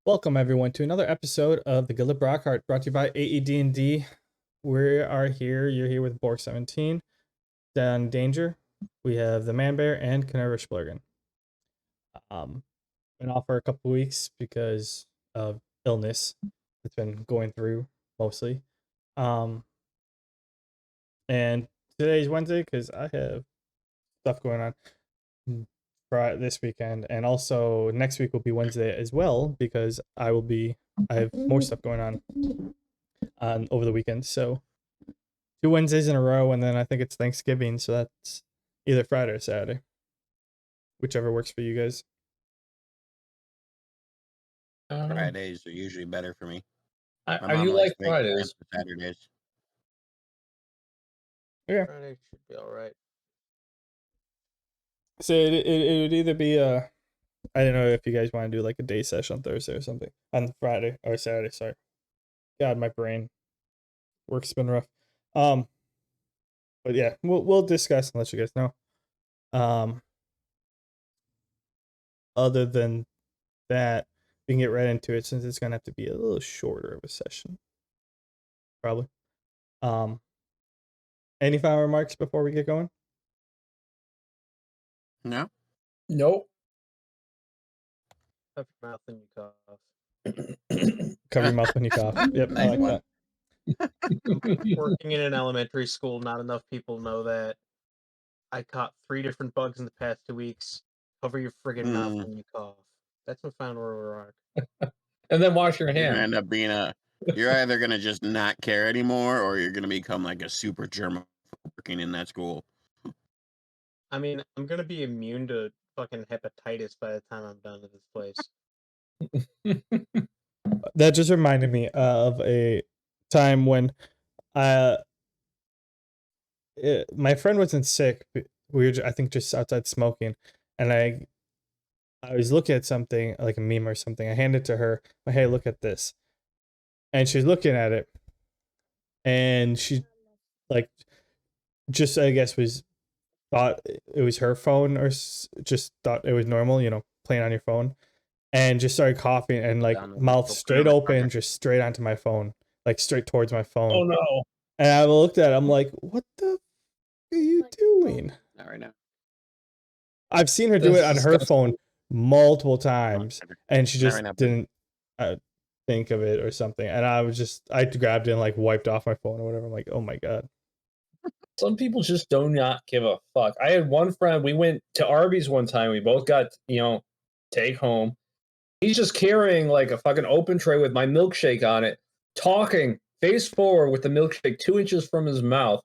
Welcome everyone to another episode of the Guild of Brockheart, brought to you by AED&D. We are here. You're here with Borg 17, Dan Danger. We have the Man Bear and Canary Splurgen. Been off for a couple weeks because of illness. It's been going through mostly. And today's Wednesday because I have stuff going on for this weekend, and also next week will be Wednesday as well because I have more stuff going on over the weekend. So 2 Wednesdays in a row, and then I think it's Thanksgiving, so that's either Friday or Saturday, whichever works for you guys. Fridays are usually better for me. I do like Fridays. For Saturdays. Yeah. Friday should be all right. So it would either be I don't know if you guys want to do like a day session on Thursday or something on Friday or Saturday. Sorry, God, my brain work's been rough. But yeah, we'll discuss and let you guys know. Other than that, we can get right into it since it's gonna have to be a little shorter of a session, probably. Any final remarks before we get going? No. Nope. Cover your mouth when you cough. Cover your mouth when you cough. Yep, Nice I like that. Working in an elementary school, not enough people know that. I caught 3 different bugs in the past 2 weeks. Cover your friggin' mouth when you cough. That's my final remark. And then wash your You're gonna hands. end up being you're either gonna just not care anymore, or you're gonna become like a super germ working in that school. I mean, I'm gonna be immune to fucking hepatitis by the time I'm done with this place. That just reminded me of a time when my friend wasn't sick. We were, I think, just outside smoking, and I was looking at something like a meme or something. I handed it to her. Hey, look at this, and she's looking at it, and she like just I guess thought it was her phone or just thought it was normal, playing on your phone, and just started coughing and like mouth straight open, just straight onto my phone, like straight towards my phone. Oh no. And I looked at it, I'm like, what the are you doing? Not right now. I've seen her do it on her phone multiple times, and she just right now, didn't think of it or something. And I grabbed it and like wiped off my phone or whatever. I'm like, oh my God. Some people just do not give a fuck. I had one friend, we went to Arby's one time, we both got, take home. He's just carrying like a fucking open tray with my milkshake on it, talking face forward with the milkshake 2 inches from his mouth.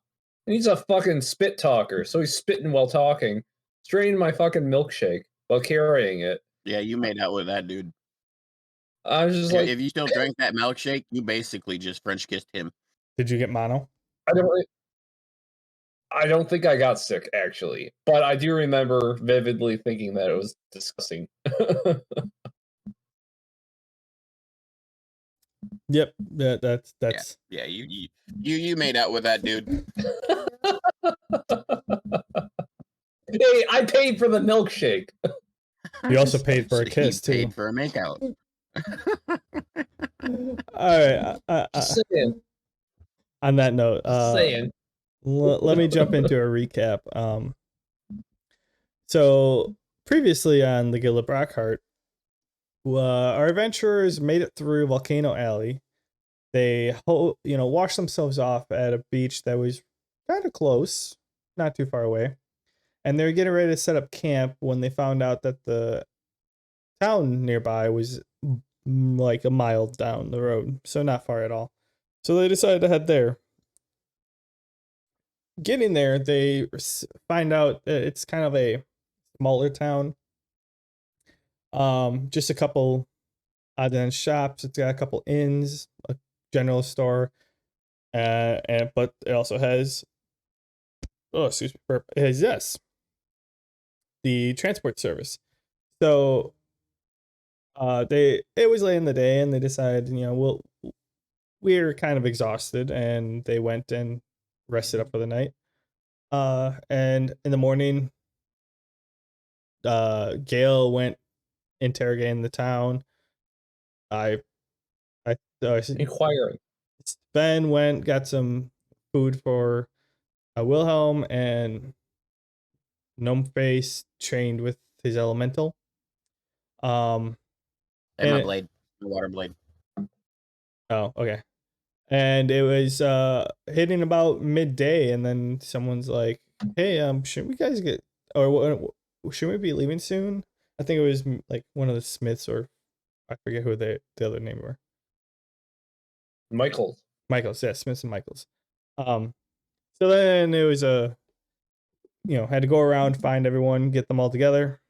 And he's a fucking spit talker, so he's spitting while talking, straight in my fucking milkshake while carrying it. Yeah, you made out with that dude. I was just like, if you still drank that milkshake, you basically just French kissed him. Did you get mono? I don't think I got sick, actually, but I do remember vividly thinking that it was disgusting. Yep, that's yeah. You made out with that dude. Hey, I paid for the milkshake. You also paid for a kiss too. Paid for a makeout. All right. On that note, let me jump into a recap. So previously on the Guild of Brockheart, our adventurers made it through Volcano Alley. They washed themselves off at a beach that was kind of close, not too far away, and they were getting ready to set up camp when they found out that the town nearby was like a mile down the road, so not far at all. So they decided to head there. Getting there, they find out that it's kind of a smaller town. Just a couple odd end shops. It's got a couple inns, a general store, but it also has it has the transport service. So it was late in the day, and they decided, we're kind of exhausted, and they went and rested up for the night. And in the morning, Gail went interrogating the town, I Inquiring. Sven went, got some food for Wilhelm, and Gnome Face trained with his elemental. And and my it- blade, my water blade. Oh, okay. And it was hitting about midday, and then someone's like, "Hey, shouldn't we guys get, or shouldn't we be leaving soon?" I think it was like one of the Smiths, or I forget who the other name were. Michael. Michaels, yeah, Smiths and Michaels. So then it was had to go around, find everyone, get them all together,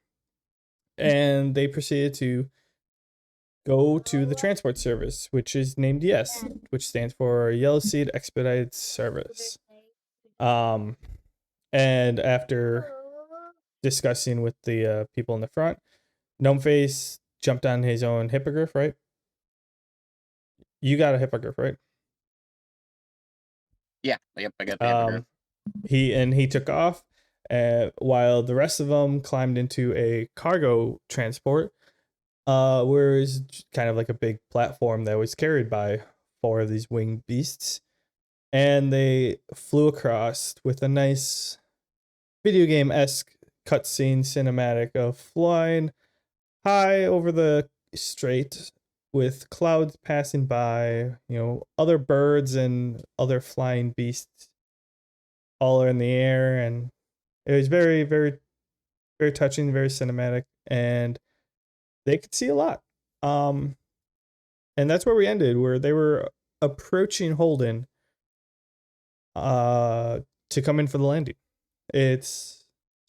and they proceeded to go to the transport service, which is named YES, which stands for Yellow Seed Expedited Service. And after discussing with the people in the front, Gnomeface jumped on his own hippogriff, right? You got a hippogriff, right? Yeah, yep, I got the hippogriff. He took off, while the rest of them climbed into a cargo transport, where it was kind of like a big platform that was carried by 4 of these winged beasts, and they flew across with a nice video game-esque cutscene cinematic of flying high over the strait with clouds passing by, other birds and other flying beasts all are in the air, and it was very, very, very touching, very cinematic, and they could see a lot. And that's where we ended, where they were approaching Holden to come in for the landing. It's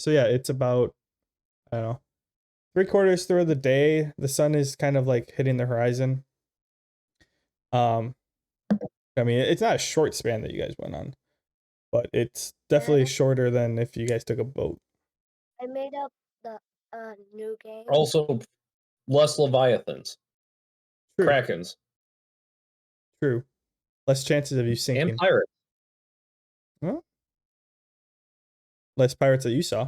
about, I don't know, 3/4 through the day. The sun is kind of like hitting the horizon. I mean, it's not a short span that you guys went on, but it's definitely shorter than if you guys took a boat. I made up the new game. Also, less Leviathans. True. Krakens. True. Less chances of you sinking. And pirates. Well, less pirates that you saw.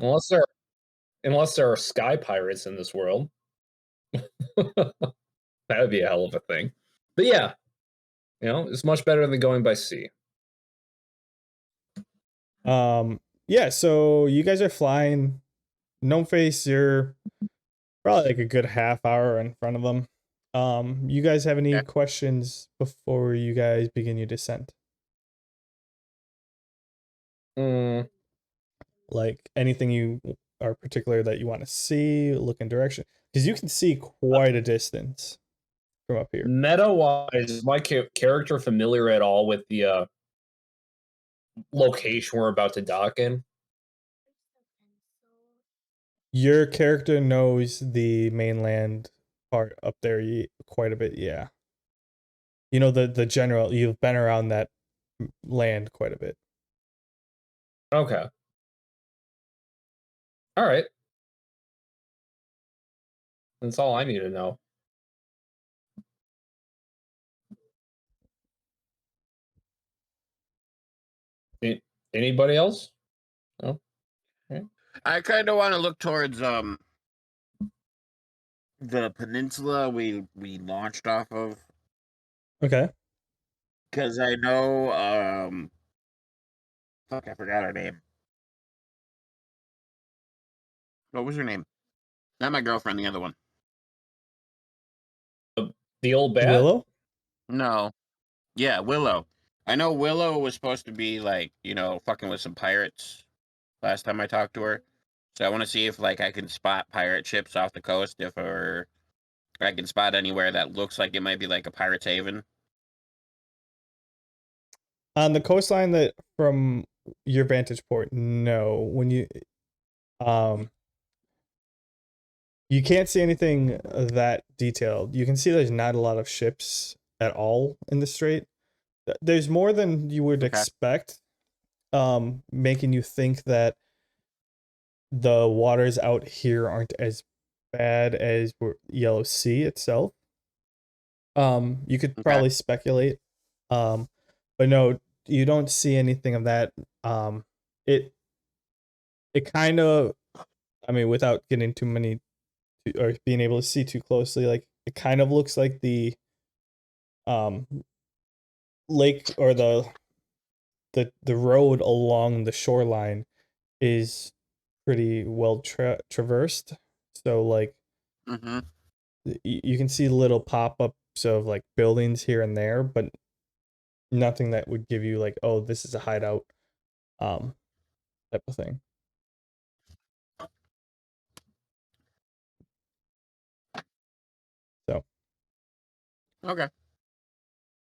Unless there are sky pirates in this world. That would be a hell of a thing. But yeah, it's much better than going by sea. Yeah, so you guys are flying. Gnomeface, you're probably like a good half hour in front of them. You guys have any questions before you guys begin your descent? Like anything you are particular that you want to see, look in direction? Because you can see quite a distance from up here. Meta-wise, is my character familiar at all with the location we're about to dock in? Your character knows the mainland part up there quite a bit, yeah. You know the general, you've been around that land quite a bit. Okay. All right. That's all I need to know. Anybody else? No? Okay. I kind of want to look towards the peninsula we launched off of. Okay. Because I know fuck, I forgot her name. What was her name? Not my girlfriend, the other one. The old bat? Willow? No. Yeah, Willow. I know Willow was supposed to be like, fucking with some pirates last time I talked to her. So I want to see if like I can spot pirate ships off the coast, if I can spot anywhere that looks like it might be like a pirate's haven. On the coastline, that from your vantage point, no. When you can't see anything that detailed. You can see there's not a lot of ships at all in the strait. There's more than you would expect, making you think that the waters out here aren't as bad as Yellow Sea itself. You could probably speculate, but no, you don't see anything of that. It kind of, I mean, without getting too many or being able to see too closely, like it kind of looks like the lake or the road along the shoreline is pretty well traversed. So like Mm-hmm. you can see little pop-ups of like buildings here and there, but nothing that would give you like, oh, this is a hideout type of thing. So Okay.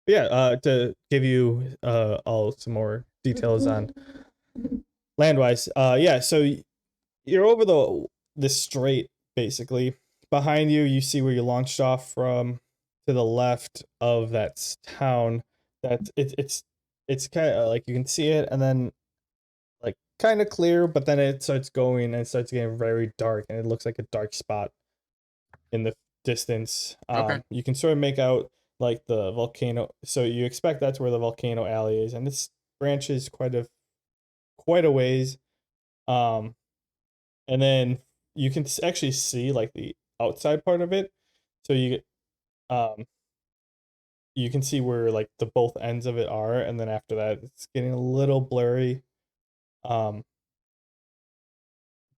yeah, to give you all some more details on landwise. Yeah, so you're over the strait basically. Behind you, you see where you launched off from. To the left of that town, that it's kind of like you can see it, and then like kind of clear, but then it starts going and it starts getting very dark, and it looks like a dark spot in the distance. Okay. You can sort of make out like the volcano. So you expect that's where the volcano alley is, and this branches quite a ways. Um, and then you can actually see like the outside part of it. So um you can see where like the both ends of it are, and then after that it's getting a little blurry. Um,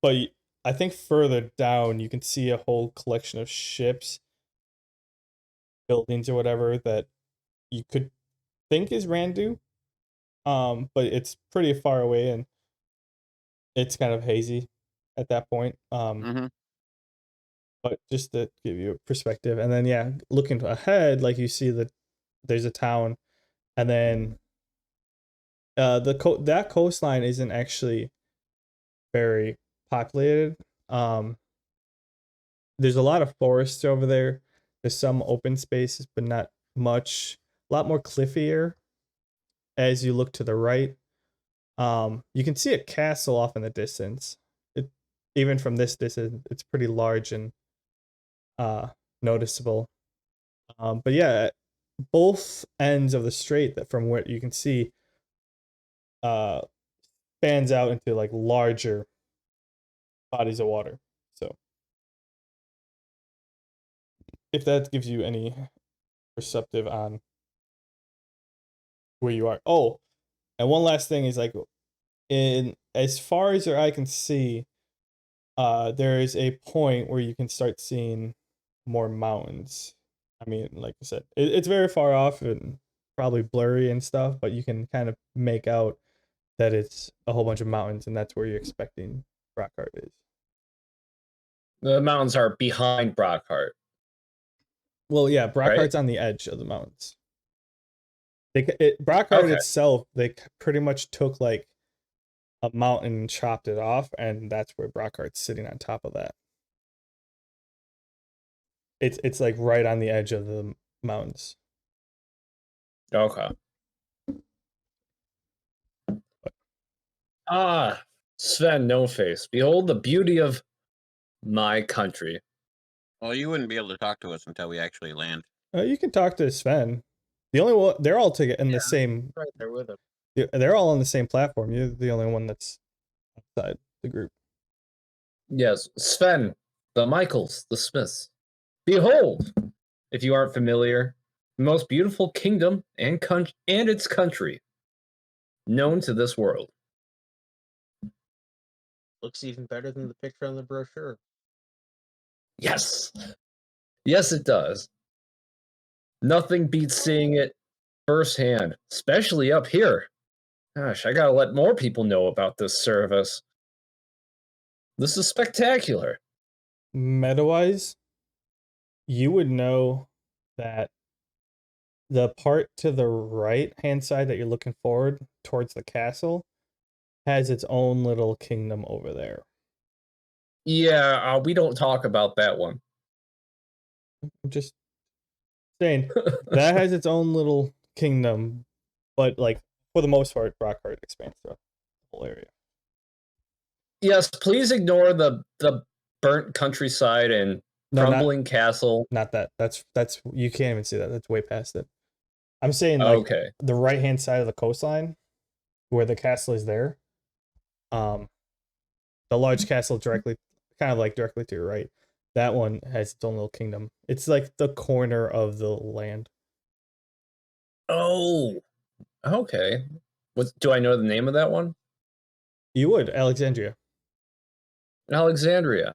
but I think further down you can see a whole collection of ships, buildings or whatever that you could think is Randu. But it's pretty far away and it's kind of hazy at that point. Mm-hmm. But just to give you a perspective, and then yeah, looking ahead, like you see that there's a town, and then that coastline isn't actually very populated. Um, there's a lot of forests over there. There's some open spaces, but not much. A lot more cliffier as you look to the right. You can see a castle off in the distance. It even from this distance, it's pretty large and noticeable. But yeah, both ends of the strait that from what you can see uh spans out into like larger bodies of water. So if that gives you any perceptive on where you are. Oh, and one last thing is like in as far as your eye can see, there is a point where you can start seeing more mountains. I mean, like I said, it's very far off and probably blurry and stuff, but you can kind of make out that it's a whole bunch of mountains, and that's where you're expecting Brockheart is. The mountains are behind Brockheart. Well, yeah, Brockhart's Right? on the edge of the mountains. Brockheart Okay. itself, they pretty much took like a mountain and chopped it off, and that's where Brockhart's sitting on top of that. It's like right on the edge of the mountains. Okay. Ah, Sven No Face, behold the beauty of my country. Well, you wouldn't be able to talk to us until we actually land. You can talk to Sven. The only one they're all together in the same. Right there with him. They're all on the same platform. You're the only one that's outside the group. Yes, Sven, the Michaels, the Smiths. Behold, if you aren't familiar, the most beautiful kingdom and its country known to this world. Looks even better than the picture on the brochure. Yes. Yes, it does. Nothing beats seeing it firsthand, especially up here. Gosh, I gotta let more people know about this service. This is spectacular. Meta-wise, you would know that the part to the right hand side that you're looking forward towards the castle has its own little kingdom over there. Yeah, we don't talk about that one. I'm just saying that has its own little kingdom, but like for the most part, Brockheart expands the whole area. Yes, please ignore the burnt countryside and No, crumbling castle. not that. That's you can't even see that. That's way past it. I'm saying like Okay. the right hand side of the coastline, where the castle is there. The large castle directly, kind of like directly to your right. That one has its own little kingdom. It's like the corner of the land. Oh, okay. What do I know the name of that one? You would, Alexandria. Alexandria.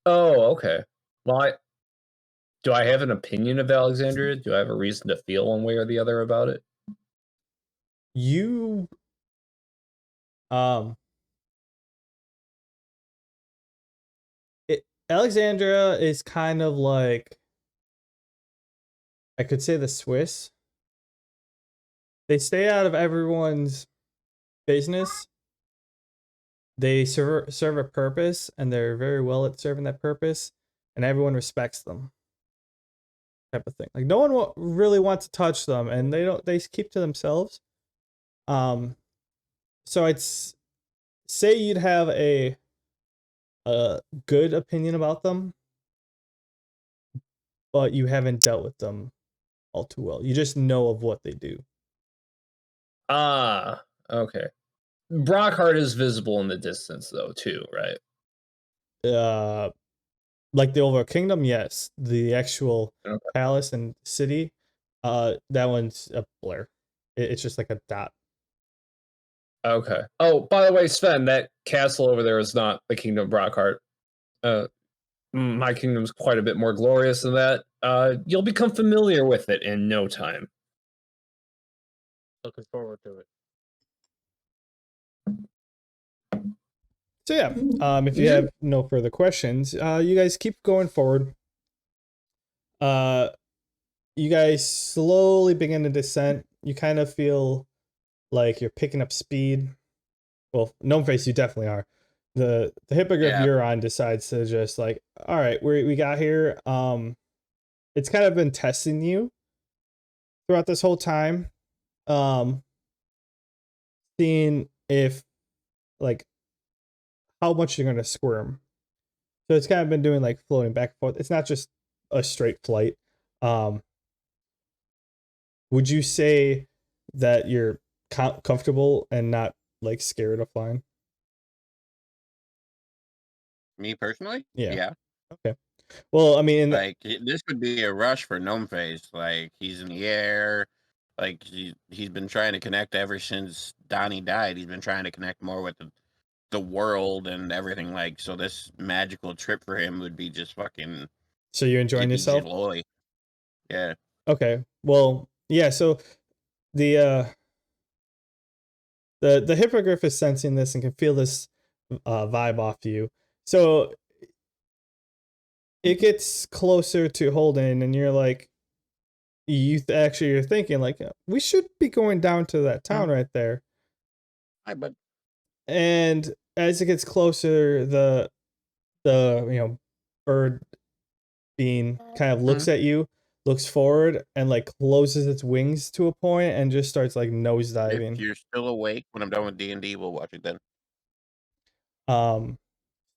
Oh, okay. Well, do I have an opinion of Alexandria? Do I have a reason to feel one way or the other about it? You Alexandria is kind of like, I could say, the Swiss. They stay out of everyone's business. They serve a purpose, and they're very well at serving that purpose, and everyone respects them. Type of thing. Like no one really wants to touch them, and they keep to themselves. So I'd say you'd have a good opinion about them, but you haven't dealt with them all too well. You just know of what they do. Ah, okay. Brockheart is visible in the distance, though, too, right? Like the overall kingdom, yes. The actual palace and city, that one's a blur. It's just like a dot. Okay. Oh, by the way, Sven, that castle over there is not the kingdom of Brockheart. My kingdom's quite a bit more glorious than that. You'll become familiar with it in no time. Looking forward to it. So yeah, if you have no further questions, you guys keep going forward. You guys slowly begin to descent. You kind of feel like you're picking up speed. Well, Gnome Face, you definitely are. The hippogriff you're on decides to just like, all right, we got here. It's kind of been testing you throughout this whole time. Seeing if like how much you're gonna squirm. So it's kind of been doing like floating back and forth. It's not just a straight flight. Would you say that you're comfortable and not like scared of flying? Me personally? Yeah. Yeah. Okay. Well, I mean, like this would be a rush for Gnome Face. Like he's in the air. Like he's been trying to connect ever since Donnie died. He's been trying to connect more with the world and everything. Like so, this magical trip for him would be just fucking. So you're enjoying yourself? Yeah. Okay. Well, yeah. So the hippogriff is sensing this and can feel this vibe off you. So it gets closer to Holden, and you're like, you're thinking like, we should be going down to that town right there. Hi, bud. And as it gets closer, the bird being kind of looks at you, looks forward, and like closes its wings to a point and just starts like nosediving. If you're still awake when I'm done with D&D, we'll watch it then.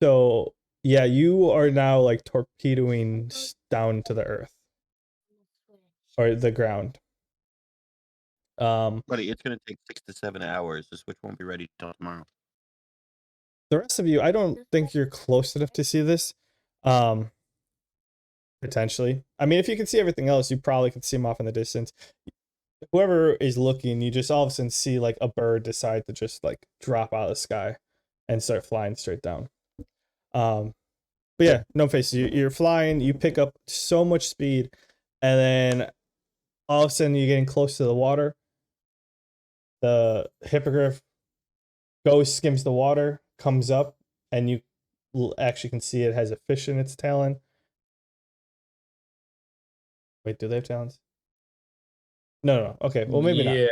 So yeah, you are now like torpedoing down to the earth or the ground. Buddy, it's gonna take 6 to 7 hours. The Switch won't be ready till tomorrow. The rest of you, I don't think you're close enough to see this. Potentially. I mean, if you can see everything else, you probably could see them off in the distance. Whoever is looking, you just all of a sudden see like a bird decide to just like drop out of the sky and start flying straight down. But yeah, no face. You're flying. You pick up so much speed, and then all of a sudden you're getting close to the water. The hippogriff skims the water, comes up, and you actually can see it has a fish in its talon. Wait, do they have talons? No. Okay, well maybe not.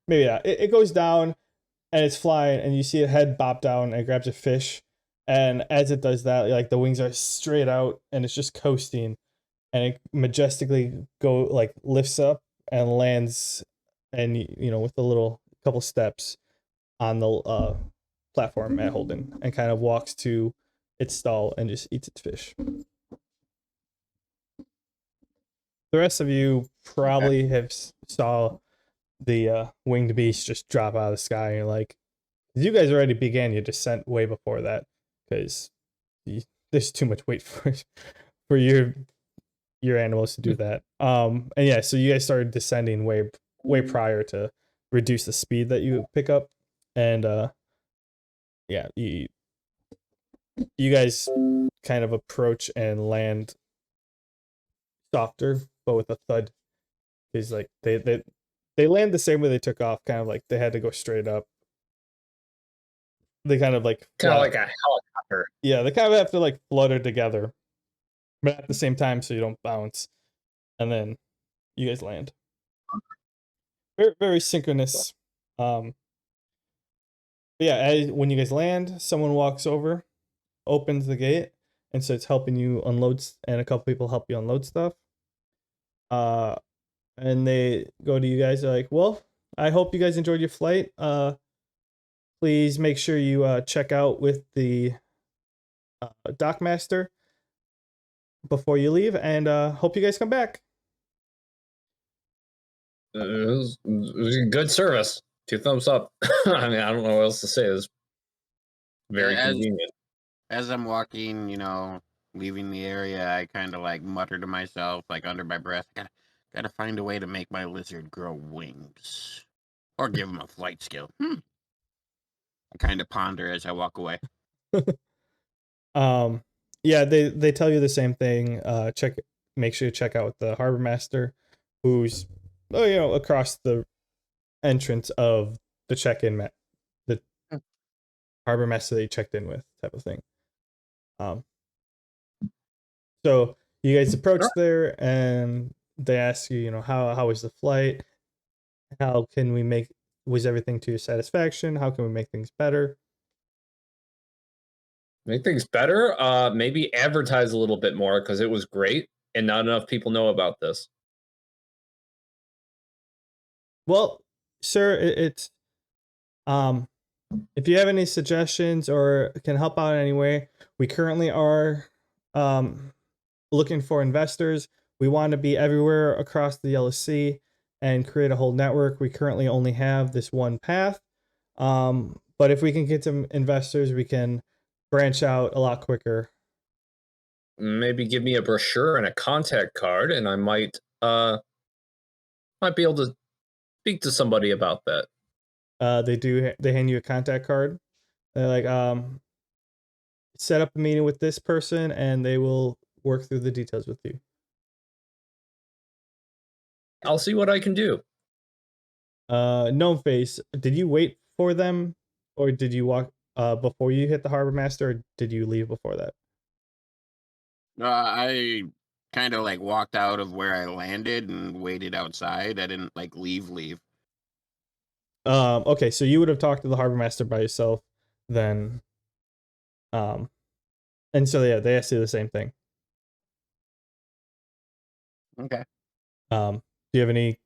Maybe not. It goes down, and it's flying, and you see a head bop down and grabs a fish. And as it does that, like the wings are straight out, and it's just coasting, and it majestically lifts up and lands, and with a little couple steps on the platform at Holden, and kind of walks to its stall and just eats its fish. The rest of you probably have saw the winged beast just drop out of the sky, and you're like, you guys already began your descent way before that, because there's too much weight for your animals to do that. And yeah, so you guys started descending way prior to reduce the speed that you pick up, and yeah, you guys kind of approach and land softer, but with a thud. Because like they land the same way they took off, kind of like they had to go straight up. They kind of like Kind of fly. like a helicopter. Yeah, they kind of have to like flutter together, but at the same time, so you don't bounce, and then you guys land. Very synchronous. But yeah, when you guys land, someone walks over, opens the gate, and so it's helping you unload, and a couple people help you unload stuff. And they go to you guys. They're like, "Well, I hope you guys enjoyed your flight. Please make sure you check out with the dock master before you leave, and hope you guys come back." It was good service. 2 thumbs up. I mean, I don't know what else to say. It was very convenient. As I'm walking, leaving the area, I kind of like mutter to myself, like under my breath, gotta find a way to make my lizard grow wings, or give him a flight skill. I kind of ponder as I walk away. Yeah, they tell you the same thing. Make sure you check out the harbor master, who's across the entrance of the the harbor master that you checked in with, type of thing. So you guys approach there, and they ask you, how was the flight? How can we was everything to your satisfaction? How can we make things better? Make things better? Maybe advertise a little bit more because it was great and not enough people know about this. Well, sir, it's if you have any suggestions or can help out in any way, we currently are looking for investors. We want to be everywhere across the Yellow Sea and create a whole network. We currently only have this one path. But if we can get some investors, we can branch out a lot quicker. Maybe give me a brochure and a contact card, and I might be able to speak to somebody about that. They hand you a contact card. They're like, set up a meeting with this person and they will work through the details with you. I'll see what I can do. Gnome Face, did you wait for them, or did you walk before you hit the harbor master, or did you leave before that? I kind of like walked out of where I landed and waited outside. I didn't like leave. Okay, so you would have talked to the harbor master by yourself then. And so yeah, they asked you the same thing. Okay. Do you have any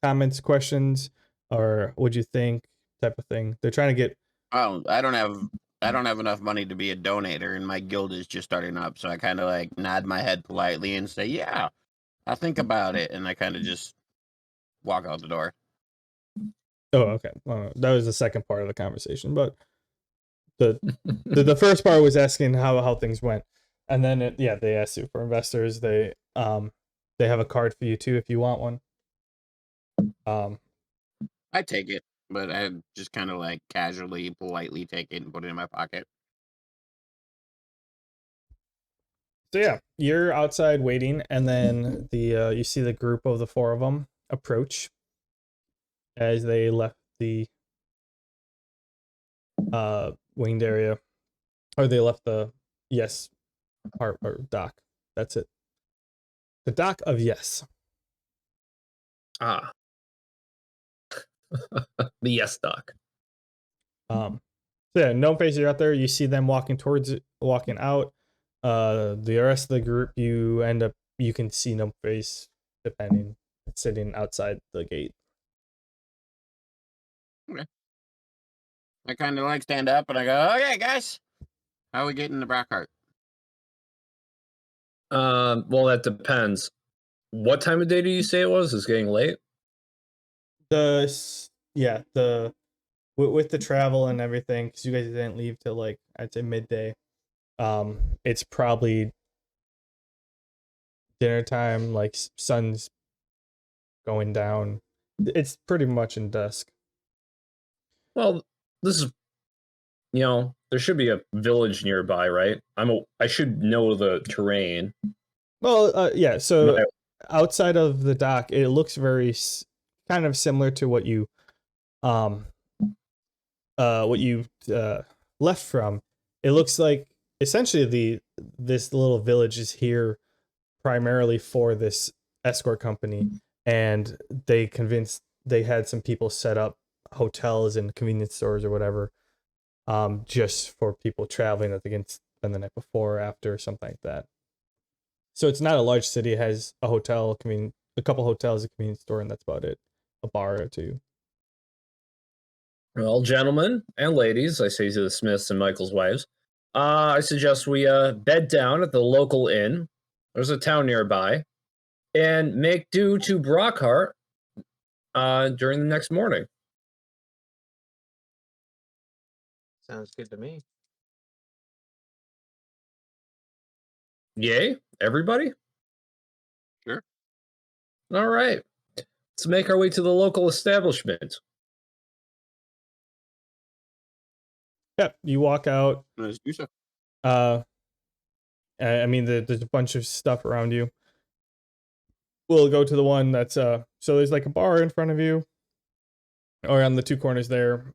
comments, questions, or what'd you think, type of thing? They're trying to get. Oh, I don't have enough money to be a donator, and my guild is just starting up. So I kind of like nod my head politely and say, "Yeah, I'll think about it," and I kind of just walk out the door. Oh, okay. That was the second part of the conversation, but the first part was asking how things went, and then they asked you for investors. They have a card for you too if you want one. I take it, but I just kind of like casually, politely take it and put it in my pocket. So yeah, you're outside waiting, and then you see the group of the 4 of them approach as they left the winged area, or they left the part or dock. That's it. The dock of Yes. Ah. The Yes dock. So yeah, Gnome Face, you're out there. You see them walking out. The rest of the group, you can see Gnome Face, depending, sitting outside the gate. Okay. I kind of like stand up and I go, "Okay, guys, how are we getting to Brockheart?" Well, that depends. What time of day do you say it was? It's getting late. With the travel and everything, because you guys didn't leave till like I'd say midday. It's probably dinner time, like sun's going down. It's pretty much in dusk. Well, this is, there should be a village nearby, right? I should know the terrain. Well, yeah. So outside of the dock, it looks very kind of similar to what you um left from. It looks like essentially this little village is here primarily for this escort company, and they had some people set up hotels and convenience stores or whatever, just for people traveling that they can spend the night before or after or something like that. So it's not a large city. It has a hotel, a couple hotels, a convenience store, and that's about it. A bar or two. Well, gentlemen and ladies, I say to the Smiths and Michael's wives, I suggest we bed down at the local inn. There's a town nearby, and make due to Brockheart during the next morning. Sounds good to me. Yay, everybody? Sure. All right. Let's make our way to the local establishment. Yep, you walk out. Let's do so. I mean, there's a bunch of stuff around you. We'll go to the one that's so there's like a bar in front of you, or on the two corners there.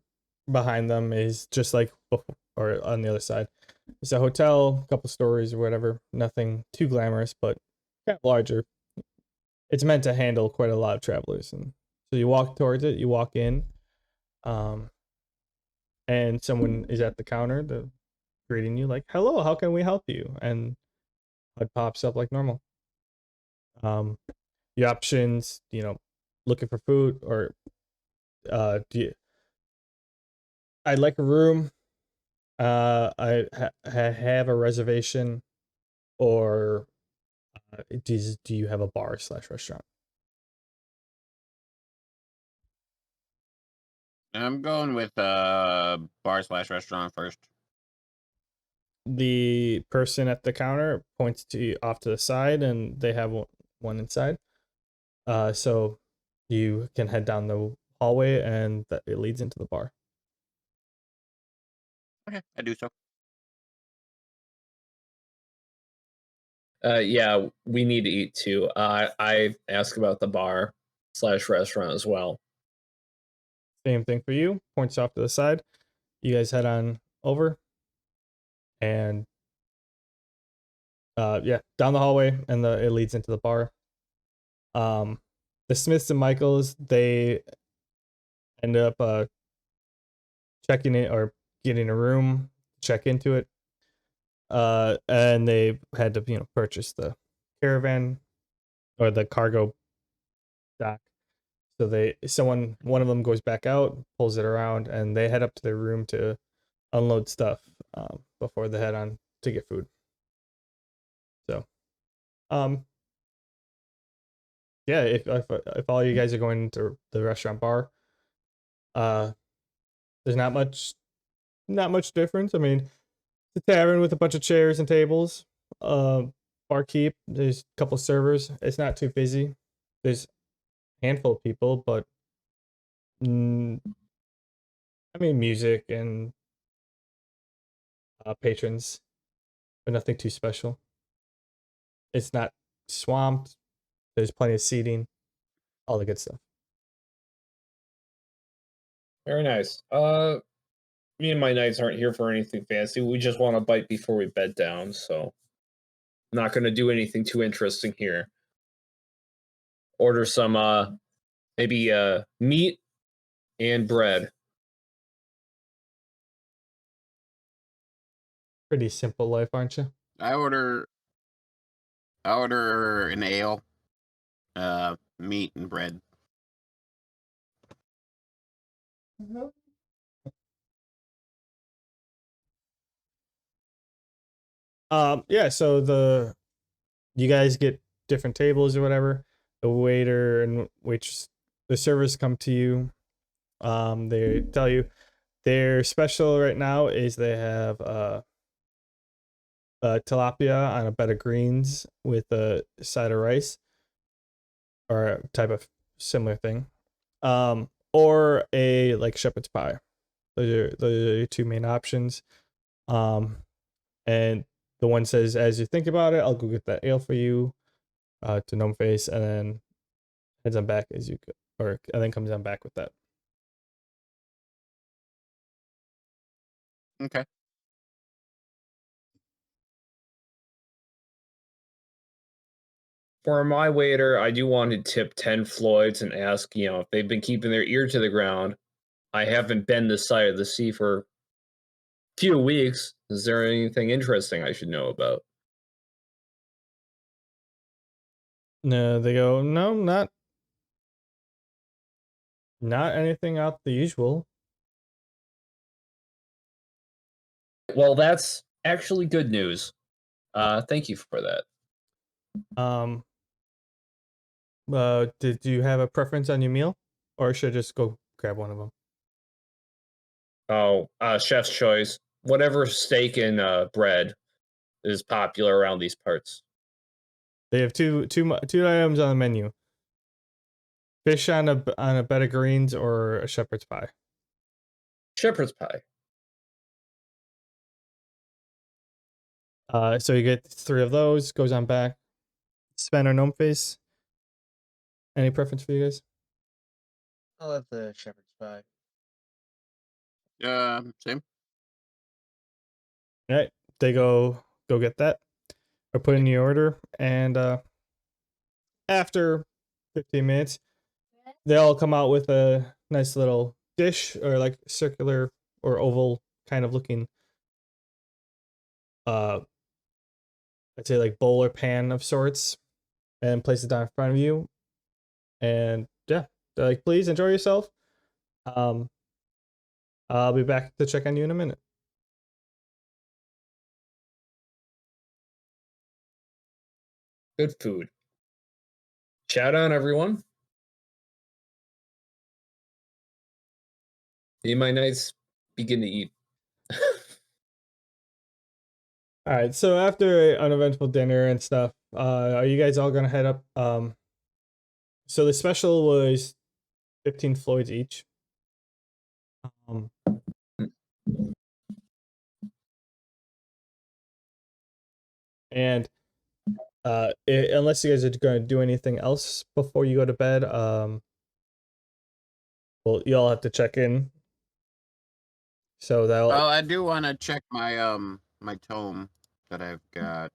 Behind them is just like before, or on the other side. It's a hotel, a couple stories or whatever. Nothing too glamorous, but kind of larger. It's meant to handle quite a lot of travelers, and so you walk towards it. You walk in, and someone is at the counter, greeting you like, "Hello, how can we help you?" And it pops up like normal. Your options, looking for food, or I'd like a room. I have a reservation, or do you have a bar/restaurant? I'm going with bar/restaurant first. The person at the counter points to you off to the side, and they have one inside. So you can head down the hallway, and it leads into the bar. Okay, I do so. Yeah, we need to eat too. I ask about the bar/restaurant as well. Same thing for you. Points off to the side. You guys head on over, and yeah, down the hallway, and it leads into the bar. The Smiths and Michaels, they end up checking it or getting a room, check into it. And they had to, purchase the caravan or the cargo dock. So one of them goes back out, pulls it around, and they head up to their room to unload stuff before they head on to get food. So, yeah, if all you guys are going to the restaurant bar, there's not much difference. I mean, it's a tavern with a bunch of chairs and tables. Barkeep, there's a couple servers. It's not too busy. There's a handful of people, but I mean, music and patrons, but nothing too special. It's not swamped. There's plenty of seating, all the good stuff. Very nice. Me and my knights aren't here for anything fancy. We just want to bite before we bed down, so not going to do anything too interesting here. Order some maybe meat and bread. Pretty simple life, aren't you? I order an ale, meat and bread. Yeah, so you guys get different tables or whatever. The waiter and waitress, the servers come to you. They tell you their special right now is they have tilapia on a bed of greens with a side of rice, or a type of similar thing, or a like shepherd's pie. Those are your two main options. And the one says, as you think about it, I'll go get that ale for you, to Gnome Face, and then heads on back as you go, and then comes on back with that. Okay. For my waiter, I do want to tip 10 Floyds and ask, if they've been keeping their ear to the ground. I haven't been this side of the sea for a few weeks. Is there anything interesting I should know about? No, they go, no, not anything out the usual. Well, that's actually good news. Thank you for that. Did you have a preference on your meal, or should I just go grab one of them? Oh, chef's choice. Whatever steak and bread is popular around these parts. They have two items on the menu: fish on a bed of greens, or a shepherd's pie. Shepherd's pie. So you get 3 of those. Goes on back. Sven or Gnome Face. Any preference for you guys? I'll have the shepherd's pie. Same. All right, they go get that, or put in your order, and after 15 minutes, they all come out with a nice little dish, or like circular or oval kind of looking, I'd say like bowl or pan of sorts, and place it down in front of you. And yeah, they're like, please enjoy yourself. I'll be back to check on you in a minute. Good food. Shout out, everyone. Me and my knights begin to eat. All right, so after an uneventful dinner and stuff, are you guys all gonna head up? So the special was 15 Floyds each. And unless you guys are going to do anything else before you go to bed, well, you all have to check in. So that'll. Well, I do want to check my my tome that I've got.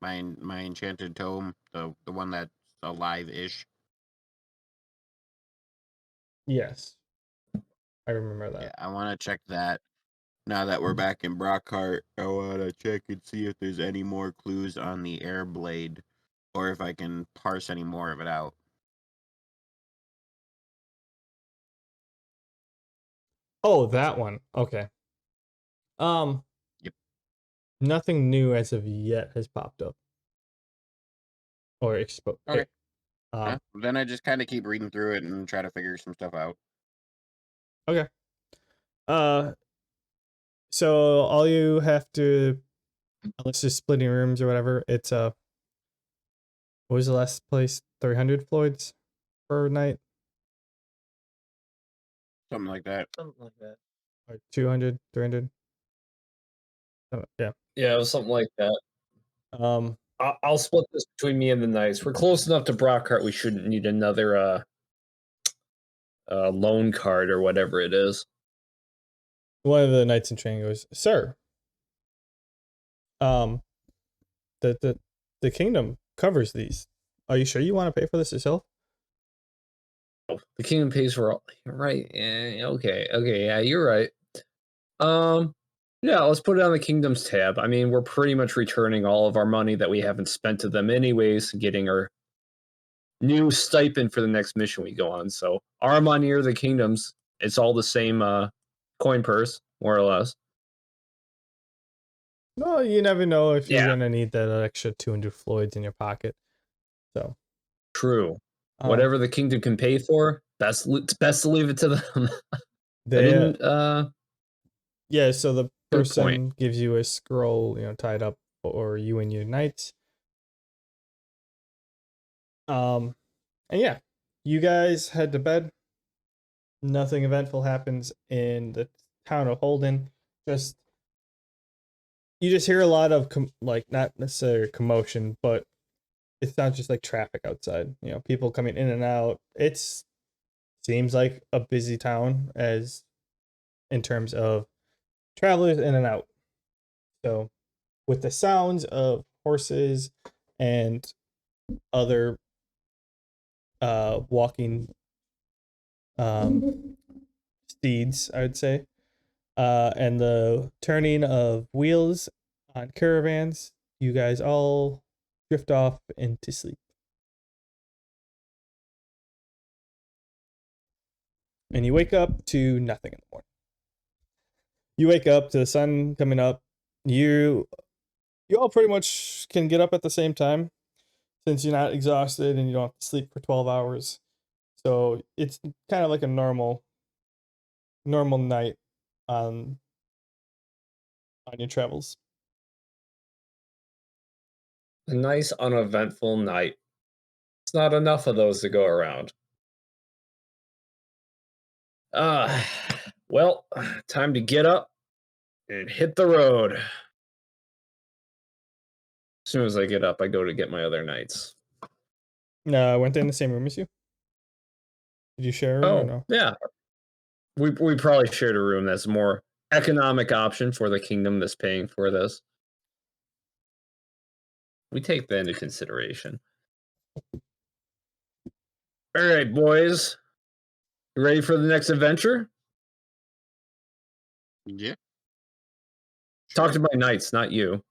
My enchanted tome, the one that's alive-ish. Yes, I remember that. Yeah, I want to check that. Now that we're back in Brockheart, I want to check and see if there's any more clues on the air blade, or if I can parse any more of it out. Oh, that one. Okay. Yep. Nothing new as of yet has popped up or exposed. Okay. Then I just kind of keep reading through it and try to figure some stuff out. Okay. So all you have to, unless you're splitting rooms or whatever, it's what was the last place? 300 Floyds per night, Something like that. Something like that. or 200, 300. Yeah. Yeah, it was something like that. Um. I'll split this between me and the knights. We're close enough to Brockheart. We shouldn't need another loan card or whatever it is. One of the knights in training goes, "Sir, the kingdom covers these. Are you sure you want to pay for this yourself?" The kingdom pays for all. Right. Yeah, okay. Yeah, you're right. Yeah, let's put it on the kingdom's tab. I mean, we're pretty much returning all of our money that we haven't spent to them anyways, getting our new stipend for the next mission we go on. So our money or the kingdom's, it's all the same coin purse, more or less. Well, you never know if you're gonna need that extra 200 Floyds in your pocket. So true. Whatever the kingdom can pay for, it's best to leave it to them. Yeah, so the Good person point. gives you a scroll, tied up, or you and your knights. And yeah, you guys head to bed. Nothing eventful happens in the town of Holden. Just you just hear a lot of like not necessarily commotion, but it's not just like traffic outside. People coming in and out. It's seems like a busy town as in terms of travelers in and out. So with the sounds of horses and other walking steeds, I would say, and the turning of wheels on caravans, you guys all drift off into sleep. And you wake up to nothing in the morning. You wake up to the sun coming up. You all pretty much can get up at the same time since you're not exhausted and you don't have to sleep for 12 hours. So it's kind of like a normal night on your travels. A nice, uneventful night. It's not enough of those to go around. Well, time to get up and hit the road. As soon as I get up, I go to get my other knights. Weren't they in the same room as you? Did you share a room or no? Yeah. We probably shared a room. That's a more economic option for the kingdom that's paying for this. We take that into consideration. All right, boys. You ready for the next adventure? Yeah. Talk to my knights, not you.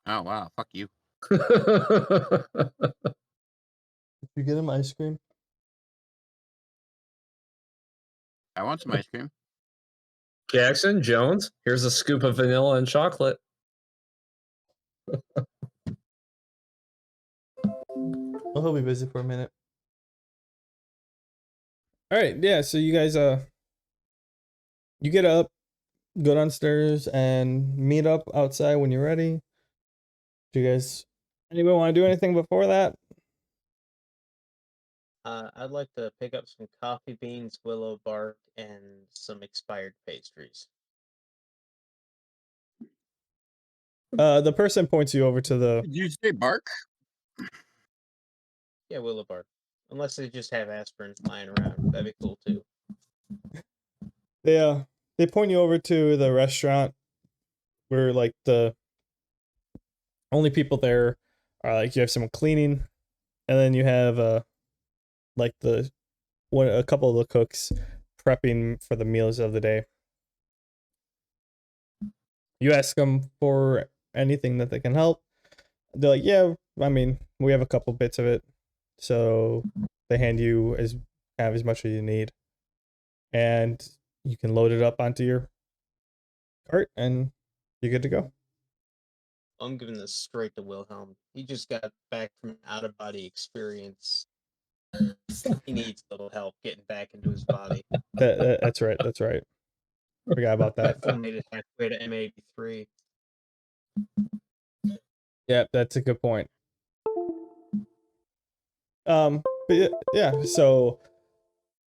Oh wow, fuck you. Did you get him ice cream? I want some ice cream. Jackson, Jones, here's a scoop of vanilla and chocolate. Well, he'll be busy for a minute. All right, yeah. So you guys, you get up, go downstairs, and meet up outside when you're ready. Do you guys, anybody want to do anything before that? I'd like to pick up some coffee beans, willow bark, and some expired pastries. The person points you over to the. Did you say bark? Yeah, willow bark. Unless they just have aspirins lying around, that'd be cool too. They point you over to the restaurant where like the only people there are like you have someone cleaning, and then you have like a couple of the cooks prepping for the meals of the day. You ask them for anything that they can help. They're like, yeah, I mean, we have a couple bits of it. So they hand you as much as you need. And you can load it up onto your cart and you're good to go. I'm giving this straight to Wilhelm. He just got back from an out-of-body experience. He needs a little help getting back into his body. That's right. That's right. Forgot about that. I made it halfway to M83. Yeah, that's a good point. But yeah, so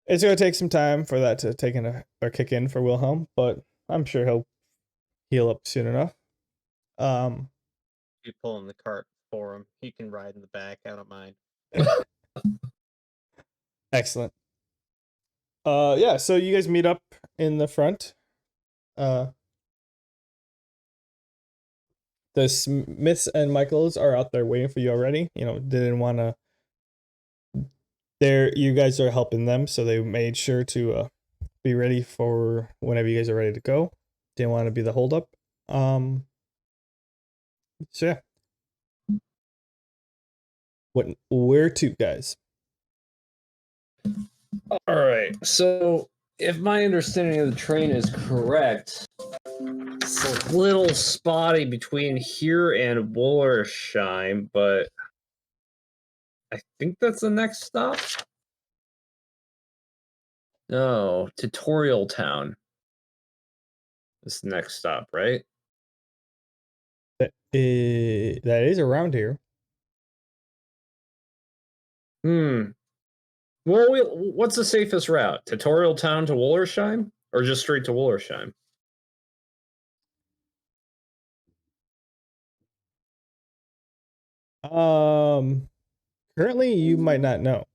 it's gonna take some time for that to kick in for Wilhelm, but I'm sure he'll heal up soon enough. You pulling the cart for him. He can ride in the back. I don't mind. Excellent. Yeah, so you guys meet up in the front. The Smiths and Michaels are out there waiting for you already. Didn't want to. You guys are helping them, so they made sure to be ready for whenever you guys are ready to go. Didn't want to be the holdup. So yeah. Where to, guys? All right. So, if my understanding of the train is correct, it's a little spotty between here and Wollersheim, but I think that's the next stop. No, Tutorial Town. This next stop, right? That is around here. Well, what's the safest route? Tutorial Town to Wollersheim, or just straight to Wollersheim? Currently you might not know.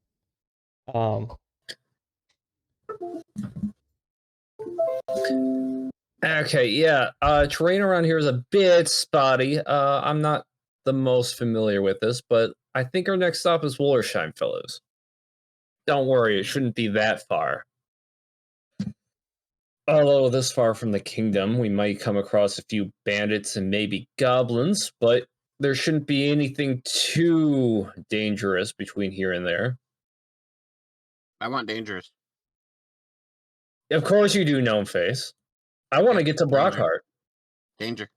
Okay, yeah. Terrain around here is a bit spotty. I'm not the most familiar with this, but I think our next stop is Wollersheim, fellows. Don't worry, it shouldn't be that far. Although this far from the kingdom, we might come across a few bandits and maybe goblins, but there shouldn't be anything too dangerous between here and there. I want dangerous. Of course you do, Gnome Face. I want to get to Brockheart. Danger.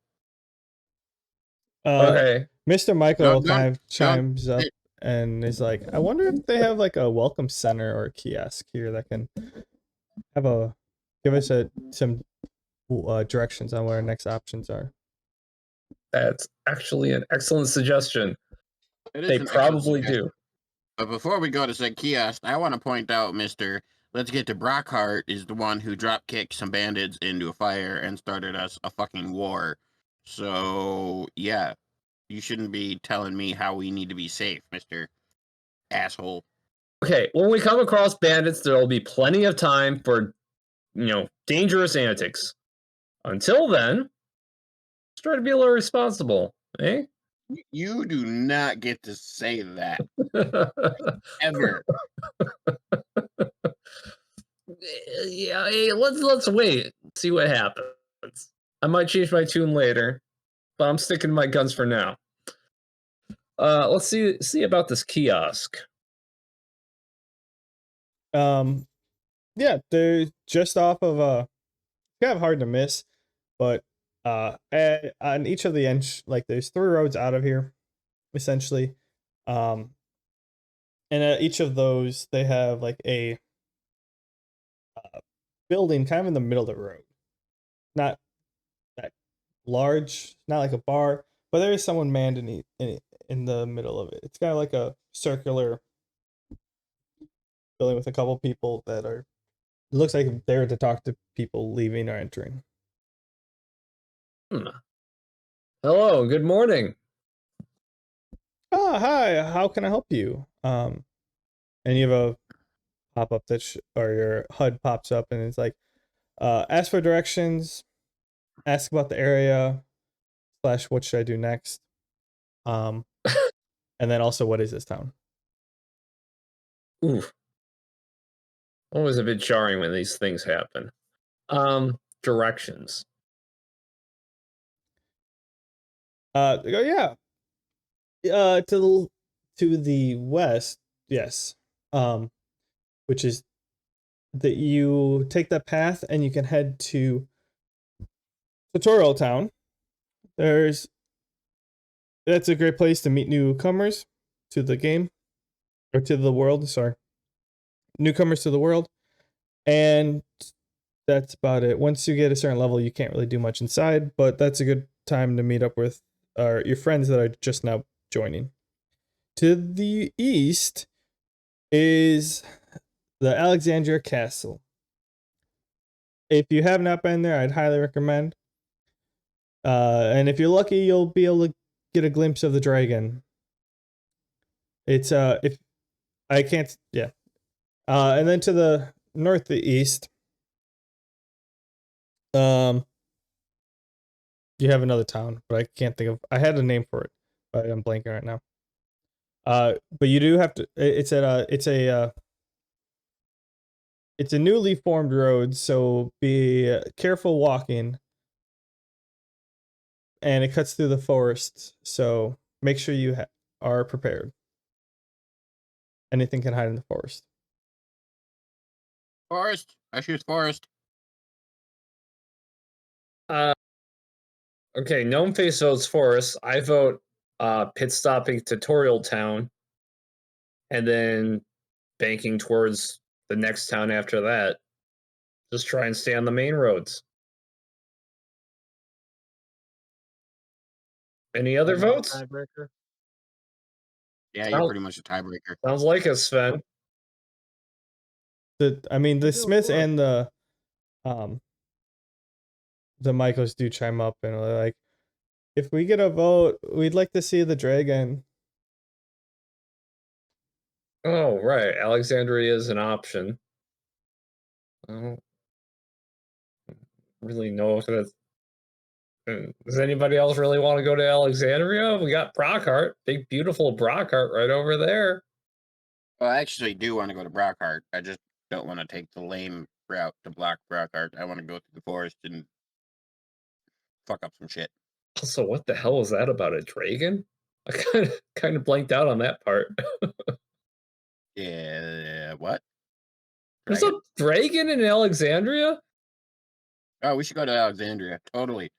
Okay. Mr. Michael Don't- kind of chimes up and is like, I wonder if they have like a welcome center or a kiosk here that can give us some directions on where our next options are. That's actually an excellent suggestion. It is They an excellent probably suggestion. do. But before we go to said kiosk, I want to point out, Mr. Let's Get to Brockheart is the one who drop kicked some bandits into a fire and started us a fucking war. So, yeah, you shouldn't be telling me how we need to be safe, Mr. Asshole. Okay, when we come across bandits, there will be plenty of time for, dangerous antics. Until then, let's try to be a little responsible, eh? You do not get to say that. Ever. Yeah, hey, let's wait, see what happens. I might change my tune later, but I'm sticking to my guns for now. Let's see about this kiosk. Yeah, they're just off of kind of hard to miss, but on each of the like there's 3 roads out of here, essentially, and at each of those they have like a building kind of in the middle of the road, not that large, not like a bar, but there is someone manned in the middle of it. It's kind of like a circular building with a couple people that are. It looks like they're to talk to people leaving or entering. Hello, good morning. Oh, hi. How can I help you? And you have a pop up or your HUD pops up and it's like, ask for directions, ask about the area, / what should I do next? And then also, what is this town? Oof. Always a bit jarring when these things happen. Directions. Yeah. To the west, yes. Which is that you take that path and you can head to Tutorial Town. That's a great place to meet newcomers to the game, or to the world. Sorry, newcomers to the world, and that's about it. Once you get a certain level, you can't really do much inside, but that's a good time to meet up with your friends that are just now joining. To the east is the Alexandria Castle. If you have not been there, I'd highly recommend. And if you're lucky, you'll be able to get a glimpse of the dragon. It's if I can't, yeah. And then to the northeast, you have another town, but I can't think of. I had a name for it, but I'm blanking right now. But you do have to. It's a newly formed road, so be careful walking. And it cuts through the forest, so make sure you are prepared. Anything can hide in the forest. Forest. I choose forest. Okay, Gnome Face votes Forest. I vote pit stopping Tutorial Town, and then banking towards the next town after that. Just try and stay on the main roads. Any other Am I the votes? tiebreaker? Yeah, you're pretty much a tiebreaker. Sounds like a Sven. The feel Smiths for it. and the Michaels do chime up and are like, if we get a vote, we'd like to see the dragon. Oh, right. Alexandria is an option. I don't really know if that's. Does anybody else really want to go to Alexandria? We got Brockheart, big, beautiful Brockheart right over there. Well, I actually do want to go to Brockheart. I just don't want to take the lame route to block Brockheart. I want to go through the forest and fuck up some shit. Also, what the hell was that about a dragon? I kind of blanked out on that part. Yeah, what? There's a Dragon? dragon in Alexandria? Oh, we should go to Alexandria. Totally.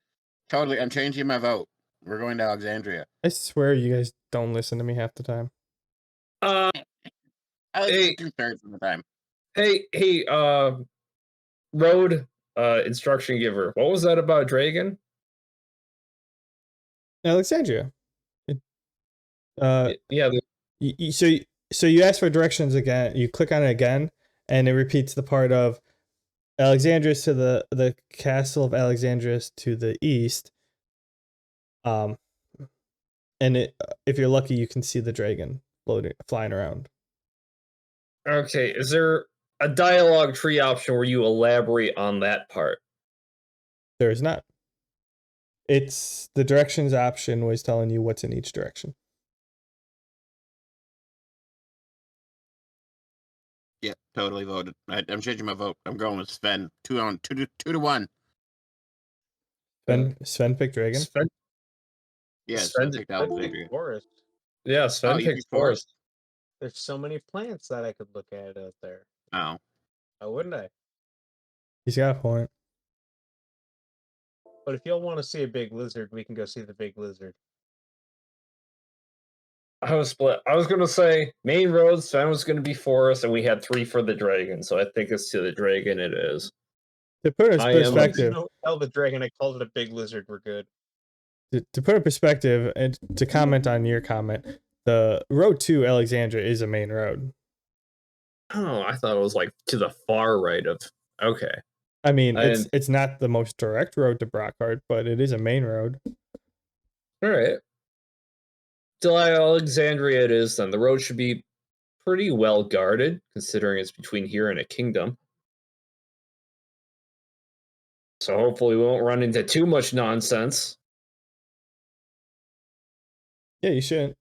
Totally. I'm changing my vote. We're going to Alexandria. I swear you guys don't listen to me half the time. Uh, I like Hey. 2/3 of the time. hey, road instruction giver. What was that about a dragon? Alexandria. Yeah, So you ask for directions again. You click on it again, and it repeats the part of Alexandria's to the castle of Alexandria's to the east. And if you're lucky, you can see the dragon flying around. okay. Is there a dialogue tree option where you elaborate on that part? There is not. It's the directions option was telling you what's in each direction. Yeah, totally voted. I'm changing my vote. I'm going with Sven. 2-1. Sven picked dragon. Sven, Yeah, Sven Sven picked I picked Alexandria. forest. yeah, Sven Oh, you picked picked forest. There's so many plants that I could look at out there. Oh. Why wouldn't I? He's got a point. But if y'all want to see a big lizard, we can go see the big lizard. I was split. I was gonna say main road. Sven was gonna be forest, and we had 3 for the dragon. So I think it's to the dragon. It is. To put it in I am like- perspective, Don't tell the dragon I called it a big lizard. We're good. to put it in perspective, and to comment on your comment, the road to Alexandria is a main road. Oh, I thought it was like to the far right of. Okay. I mean, it's not the most direct road to Brockheart, but it is a main road. All right. Till Alexandria it is, then the road should be pretty well guarded, considering it's between here and a kingdom. So hopefully we won't run into too much nonsense. Yeah, you shouldn't.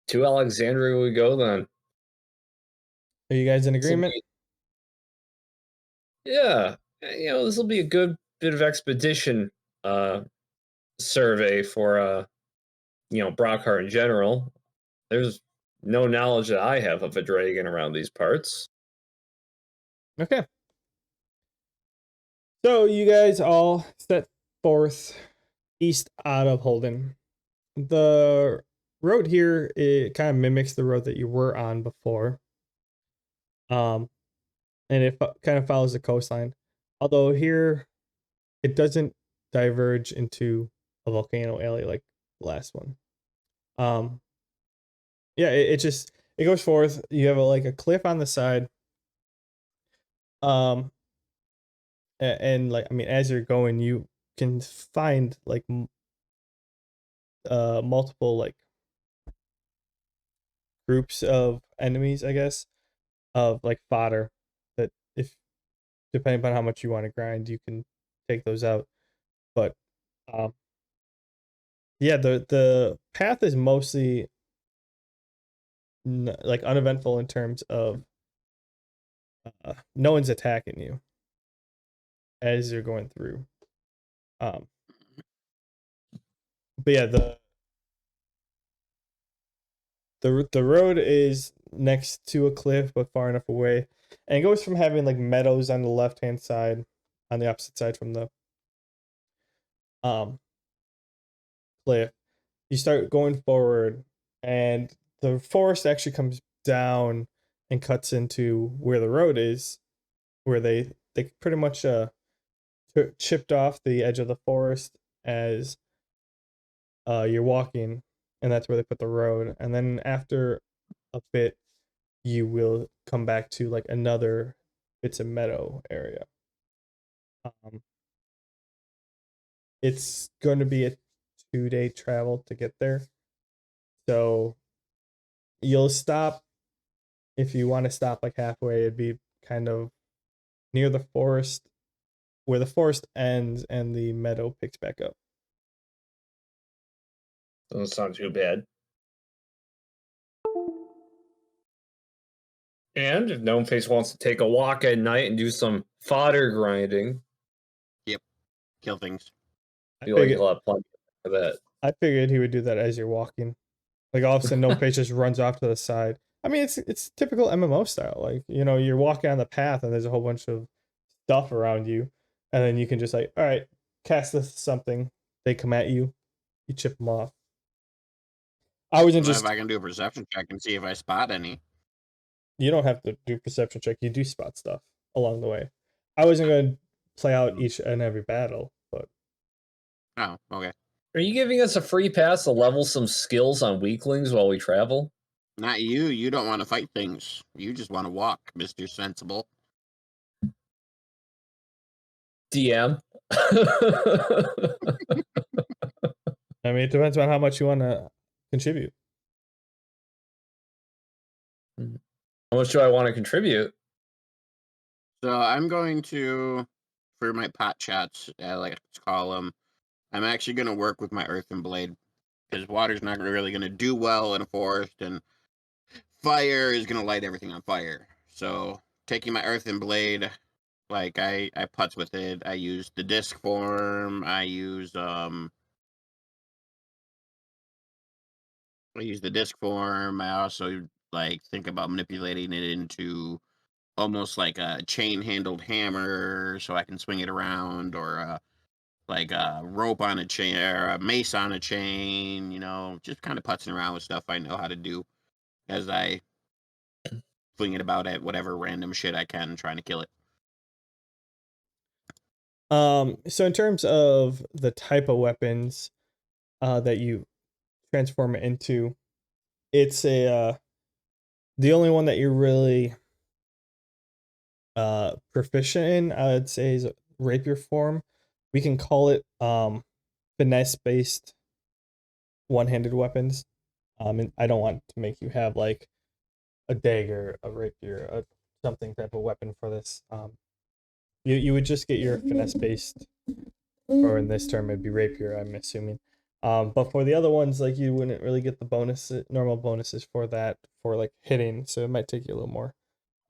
To Alexandria we go then. Are you guys in agreement? Yeah. This will be a good bit of expedition survey for Brockheart in general. There's no knowledge that I have of a dragon around these parts. Okay. So you guys all set forth east out of Holden. The road here, it kind of mimics the road that you were on before. And it kind of follows the coastline. Although here, it doesn't diverge into a volcano alley like the last one. Yeah, it goes forth. You have a cliff on the side. And like, I mean, as you're going, you can find like multiple like groups of enemies, I guess, of like fodder that, if depending upon how much you want to grind, you can take those out. But yeah, the path is mostly like uneventful in terms of no one's attacking you as you're going through. But yeah, the road is next to a cliff but far enough away, and it goes from having like meadows on the left hand side, on the opposite side from the cliff. You start going forward, and the forest actually comes down and cuts into where the road is, where they pretty much chipped off the edge of the forest as you're walking, and that's where they put the road. And then after a bit, you will come back to like another it's a meadow area. It's going to be a 2-day travel to get there. So you'll stop if you want to stop like halfway. It'd be kind of near the forest, where the forest ends and the meadow picks back up. Doesn't sound too bad. And if Gnome Face wants to take a walk at night and do some fodder grinding, Kill things. I feel like he'll have plenty for that. I figured he would do that as you're walking. Like all of a sudden, no face just runs off to the side. I mean, it's typical MMO style. Like, you know, you're walking on the path and there's a whole bunch of stuff around you, and then you can just like, all right, cast this something. They come at you, you chip them off. I wasn't Well, just. if I can do a perception check and see if I spot any. You don't have to do perception check. You do spot stuff along the way. I wasn't going to play out each and every battle, but Oh, okay. Are you giving us a free pass to level some skills on weaklings while we travel? Not you. You don't want to fight things. You just want to walk, Mr. Sensible. DM. I mean, it depends on how much you want to contribute. How much do I want to contribute? So I'm going to, for my pot shots, like let's call them, I'm actually going to work with my earthen blade, because water's not really going to do well in a forest, and fire is going to light everything on fire. So taking my earthen blade, like I putz with it. I use the disc form. I use the disc form. I also like think about manipulating it into almost like a chain-handled hammer, so I can swing it around, or like a rope on a chain, or a mace on a chain. You know, just kind of putzing around with stuff I know how to do as I fling it about at whatever random shit I can, trying to kill it. So in terms of the type of weapons that you transform it into, it's a the only one that you're really proficient in, I would say, is rapier form. We can call it finesse based one-handed weapons. And I don't want to make you have like a dagger, a rapier, a something type of weapon for this. You would just get your finesse based, or in this term it'd be rapier, I'm assuming. But for the other ones, like, you wouldn't really get the normal bonuses for that, for like hitting, so it might take you a little more.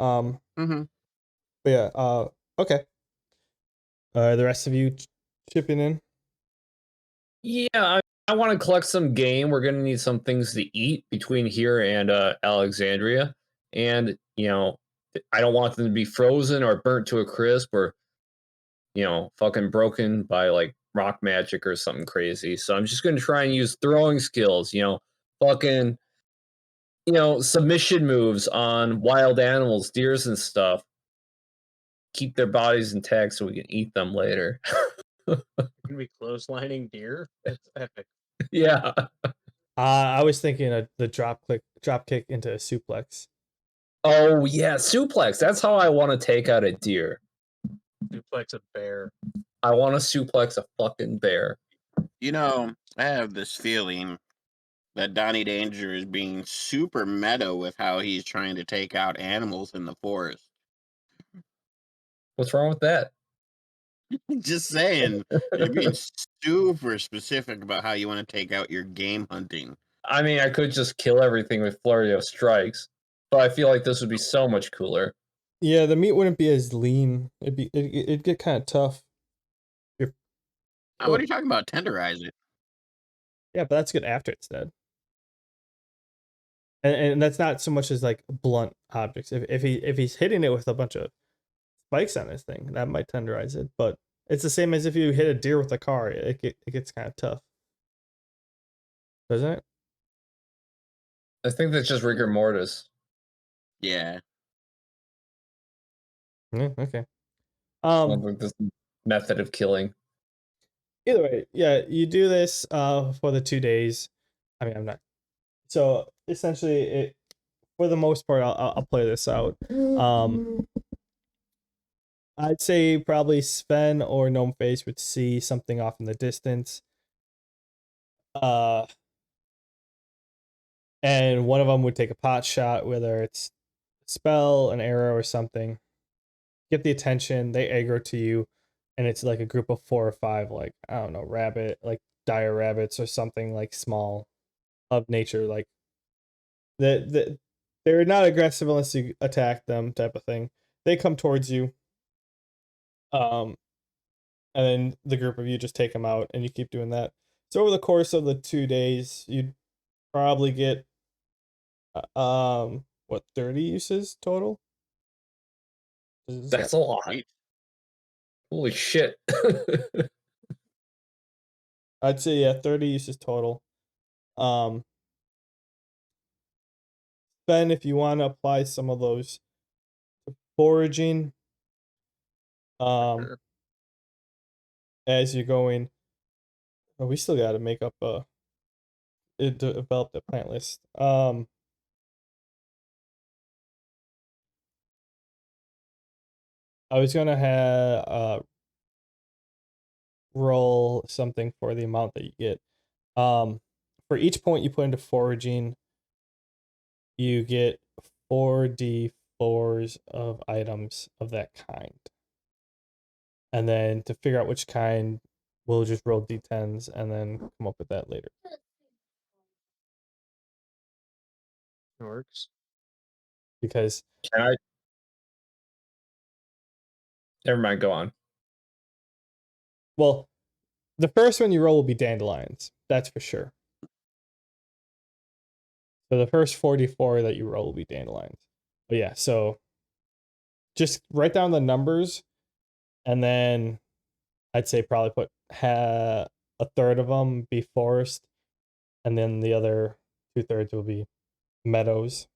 Mm-hmm. But yeah, okay. The rest of you chipping in? Yeah, I want to collect some game. We're going to need some things to eat between here and Alexandria. And, you know, I don't want them to be frozen or burnt to a crisp or, you know, fucking broken by like rock magic or something crazy. So I'm just going to try and use throwing skills, you know, fucking, you know, submission moves on wild animals, deers and stuff. Keep their bodies intact so we can eat them later. Can we clotheslining deer? That's epic. Yeah. I was thinking of the drop kick into a suplex. Oh yeah, suplex. That's how I want to take out a deer. Suplex a bear. I want to suplex a fucking bear. You know, I have this feeling that Donnie Danger is being super meta with how he's trying to take out animals in the forest. What's wrong with that? Just saying, you're being super specific about how you want to take out your game hunting. I mean, I could just kill everything with flurry of strikes, but I feel like this would be so much cooler. Yeah, the meat wouldn't be as lean. It'd get kind of tough. What are you talking about? Tenderize it. Yeah, but that's good after it's dead. And that's not so much as like blunt objects. If he's hitting it with a bunch of spikes on his thing, that might tenderize it. But it's the same as if you hit a deer with a car. It gets kind of tough, doesn't it? I think that's just rigor mortis. Yeah. Yeah, okay. I don't think this method of killing. Either way, yeah, you do this for the 2 days. I mean, I'm not. So essentially, it for the most part, I'll play this out. I'd say probably Sven or Gnome Face would see something off in the distance. And one of them would take a pot shot, whether it's a spell, an arrow, or something. Get the attention. They aggro to you, and it's like a group of 4 or 5, like I don't know, rabbit, like dire rabbits or something like small of nature, like they're not aggressive unless you attack them, type of thing. They come towards you, and then the group of you just take them out, and you keep doing that. So over the course of the 2 days, you'd probably get what, 30 uses total? That's a lot. Sweet. Holy shit. I'd say, yeah, 30 uses total. Ben, if you want to apply some of those to foraging, Sure. as you're going, oh, we still got to make up develop the plant list. I was gonna have roll something for the amount that you get. For each point you put into foraging, you get 4d4s of items of that kind. And then to figure out which kind, we'll just roll d10s and then come up with that later. It works. Because Can I? Never mind, go on. well, the first one you roll will be dandelions. That's for sure. So the first 44 that you roll will be dandelions. But yeah, so just write down the numbers, and then I'd say probably put a third of them be forest, and then the other 2/3 will be meadows.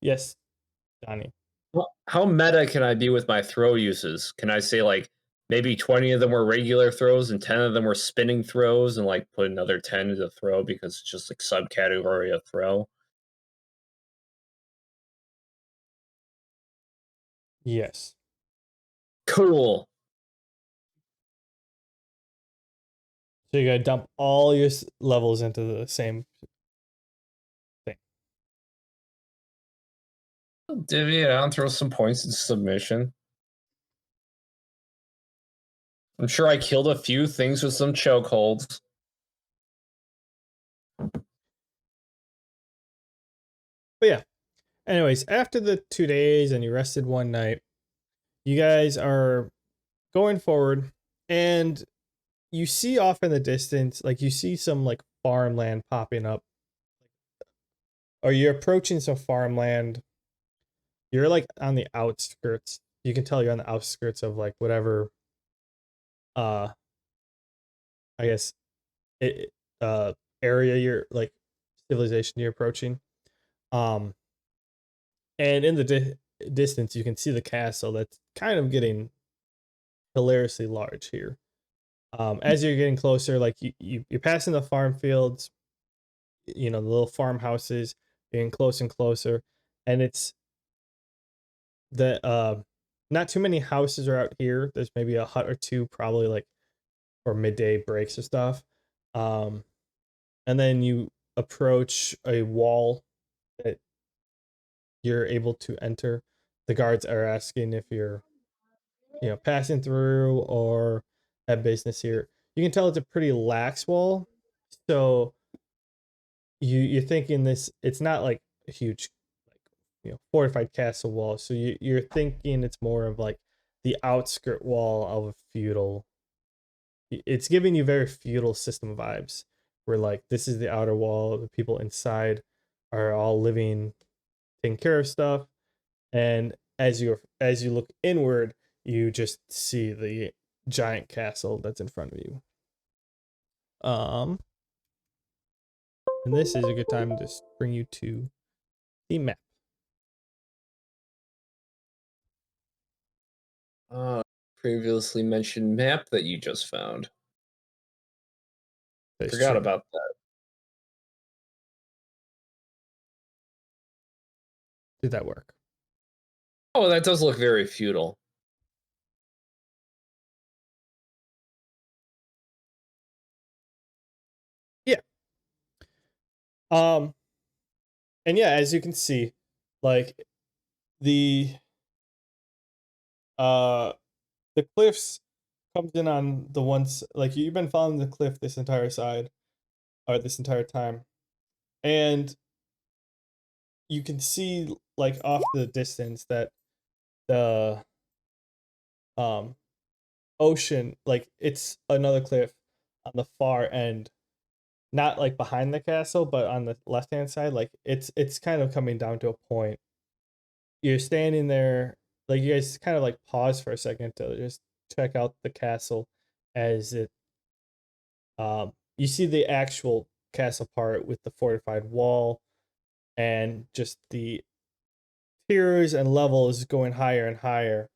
Yes, Johnny. How meta can I be with my throw uses? Can I say like maybe 20 of them were regular throws and 10 of them were spinning throws, and like put another 10 as a throw because it's just like subcategory of throw? Yes. Cool. So you gotta dump all your levels into the same thing. I'll divvy it out and throw some points in submission. I'm sure I killed a few things with some chokeholds. But yeah. Anyways, after the 2 days and you rested one night, you guys are going forward, and you see off in the distance, like you see some like farmland popping up, or you're approaching some farmland. You're like on the outskirts. You can tell you're on the outskirts of like whatever, I guess, it, area you're like, civilization you're approaching. And in the distance, you can see the castle that's kind of getting hilariously large here. As you're getting closer, like you're passing the farm fields, the little farmhouses, getting closer and closer, and it's the not too many houses are out here. There's maybe a hut or two, probably like for midday breaks or stuff. And then you approach a wall that you're able to enter. The guards are asking if you're passing through or have business here. You can tell it's a pretty lax wall, so you're thinking it's not like a huge, like, fortified castle wall. So you're thinking it's more of like the outskirt wall of a feudal. It's giving you very feudal system vibes, where like this is the outer wall, the people inside are all living, taking care of stuff, and as you look inward, you just see the giant castle that's in front of you. And this is a good time to bring you to the map. Previously mentioned map that you just found. That's Forgot true. about that. Did that work? Oh, that does look very feudal. Yeah. And yeah, as you can see, like the the cliffs comes in on the ones like you've been following the cliff this entire side or this entire time, and you can see like off the distance that the um ocean, like it's another cliff on the far end, not like behind the castle but on the left hand side. Like it's kind of coming down to a point. You're standing there, like you guys kind of like pause for a second to just check out the castle as it you see the actual castle part with the fortified wall and just the tiers and levels going higher and higher.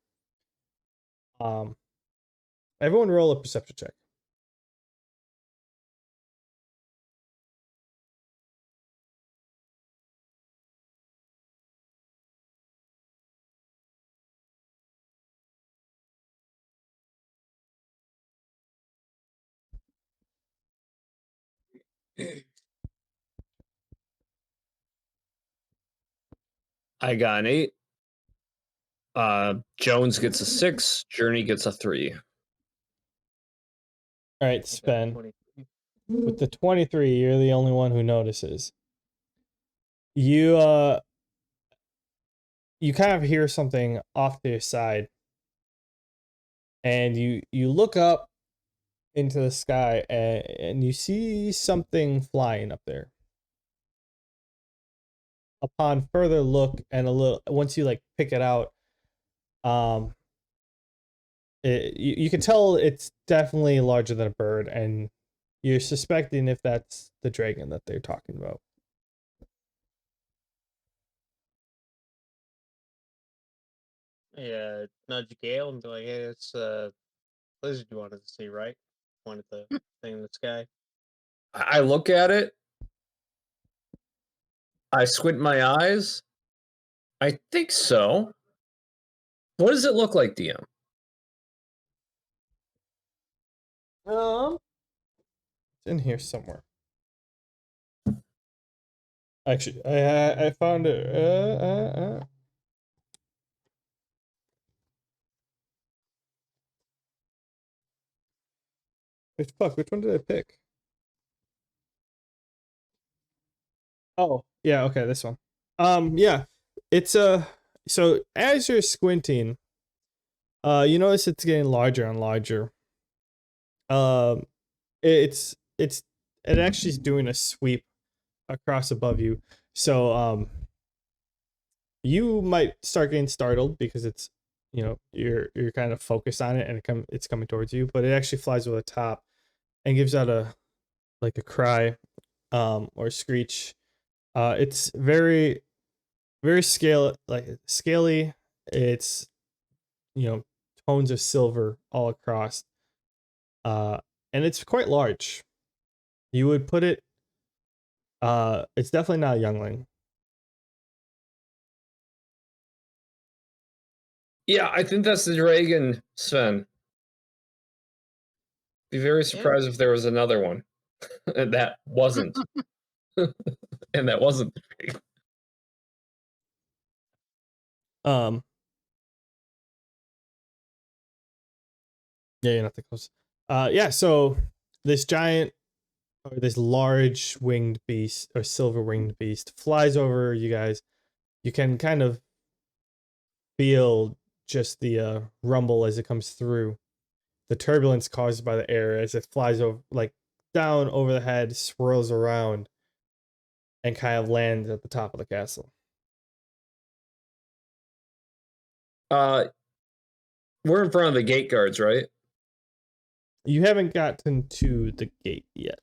Everyone roll a perception check. I got an 8. Jones gets a 6. Journey gets a 3. All right, Spen. With the 23, you're the only one who notices. You you kind of hear something off to your side, and you look up into the sky and you see something flying up there. Upon further look and a little, once you like pick it out, um you can tell it's definitely larger than a bird, and you're suspecting if that's the dragon that they're talking about. Yeah, nudge Gale and be like, "Hey, it's lizard you wanted to see, right?" Point at the thing in the sky. I look at it. I squint my eyes. I think so. What does it look like, DM? It's in here somewhere. Actually, I found it. Which one did I pick? Oh, yeah, okay, this one. Yeah. It's so as you're squinting, you notice it's getting larger and larger. Um it's it actually is doing a sweep across above you. So you might start getting startled because it's, you know, you're kind of focused on it and it's coming towards you, but it actually flies over the top and gives out a like a cry or a screech. It's very scaly. It's, you know, tones of silver all across. And it's quite large. You would put it it's definitely not a youngling. Yeah, I think that's the dragon, Sven. Be very Yeah. surprised if there was another one. And that wasn't. And that wasn't the dragon. Yeah, you're not that close. Yeah, so this giant or this large winged beast or silver winged beast flies over you guys. You can kind of feel just the rumble as it comes through. The turbulence caused by the air as it flies over, like down over the head, swirls around, and kind of lands at the top of the castle. We're in front of the gate guards, right? You haven't gotten to the gate yet.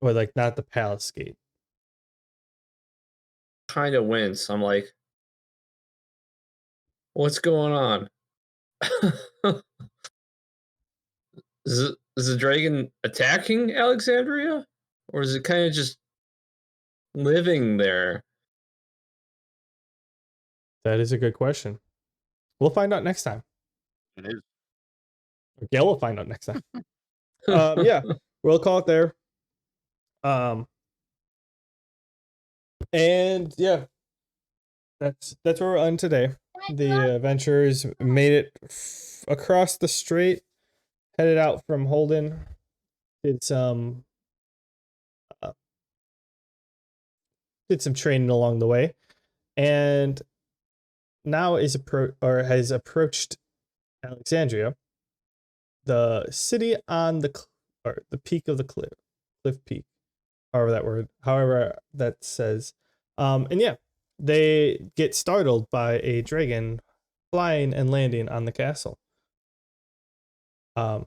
Or like not the palace gate. Kind of wince. I'm like, what's going on? Is the dragon attacking Alexandria? Or is it kind of just living there? That is a good question. We'll find out next time. It is. Gail will find out next time. Yeah, we'll call it there. And yeah, that's where we're on today. The adventurers made it across the strait, headed out from Holden, did some training along the way, and now has approached Alexandria, the city on the peak of the cliff peak, however that says. And yeah, they get startled by a dragon flying and landing on the castle. Find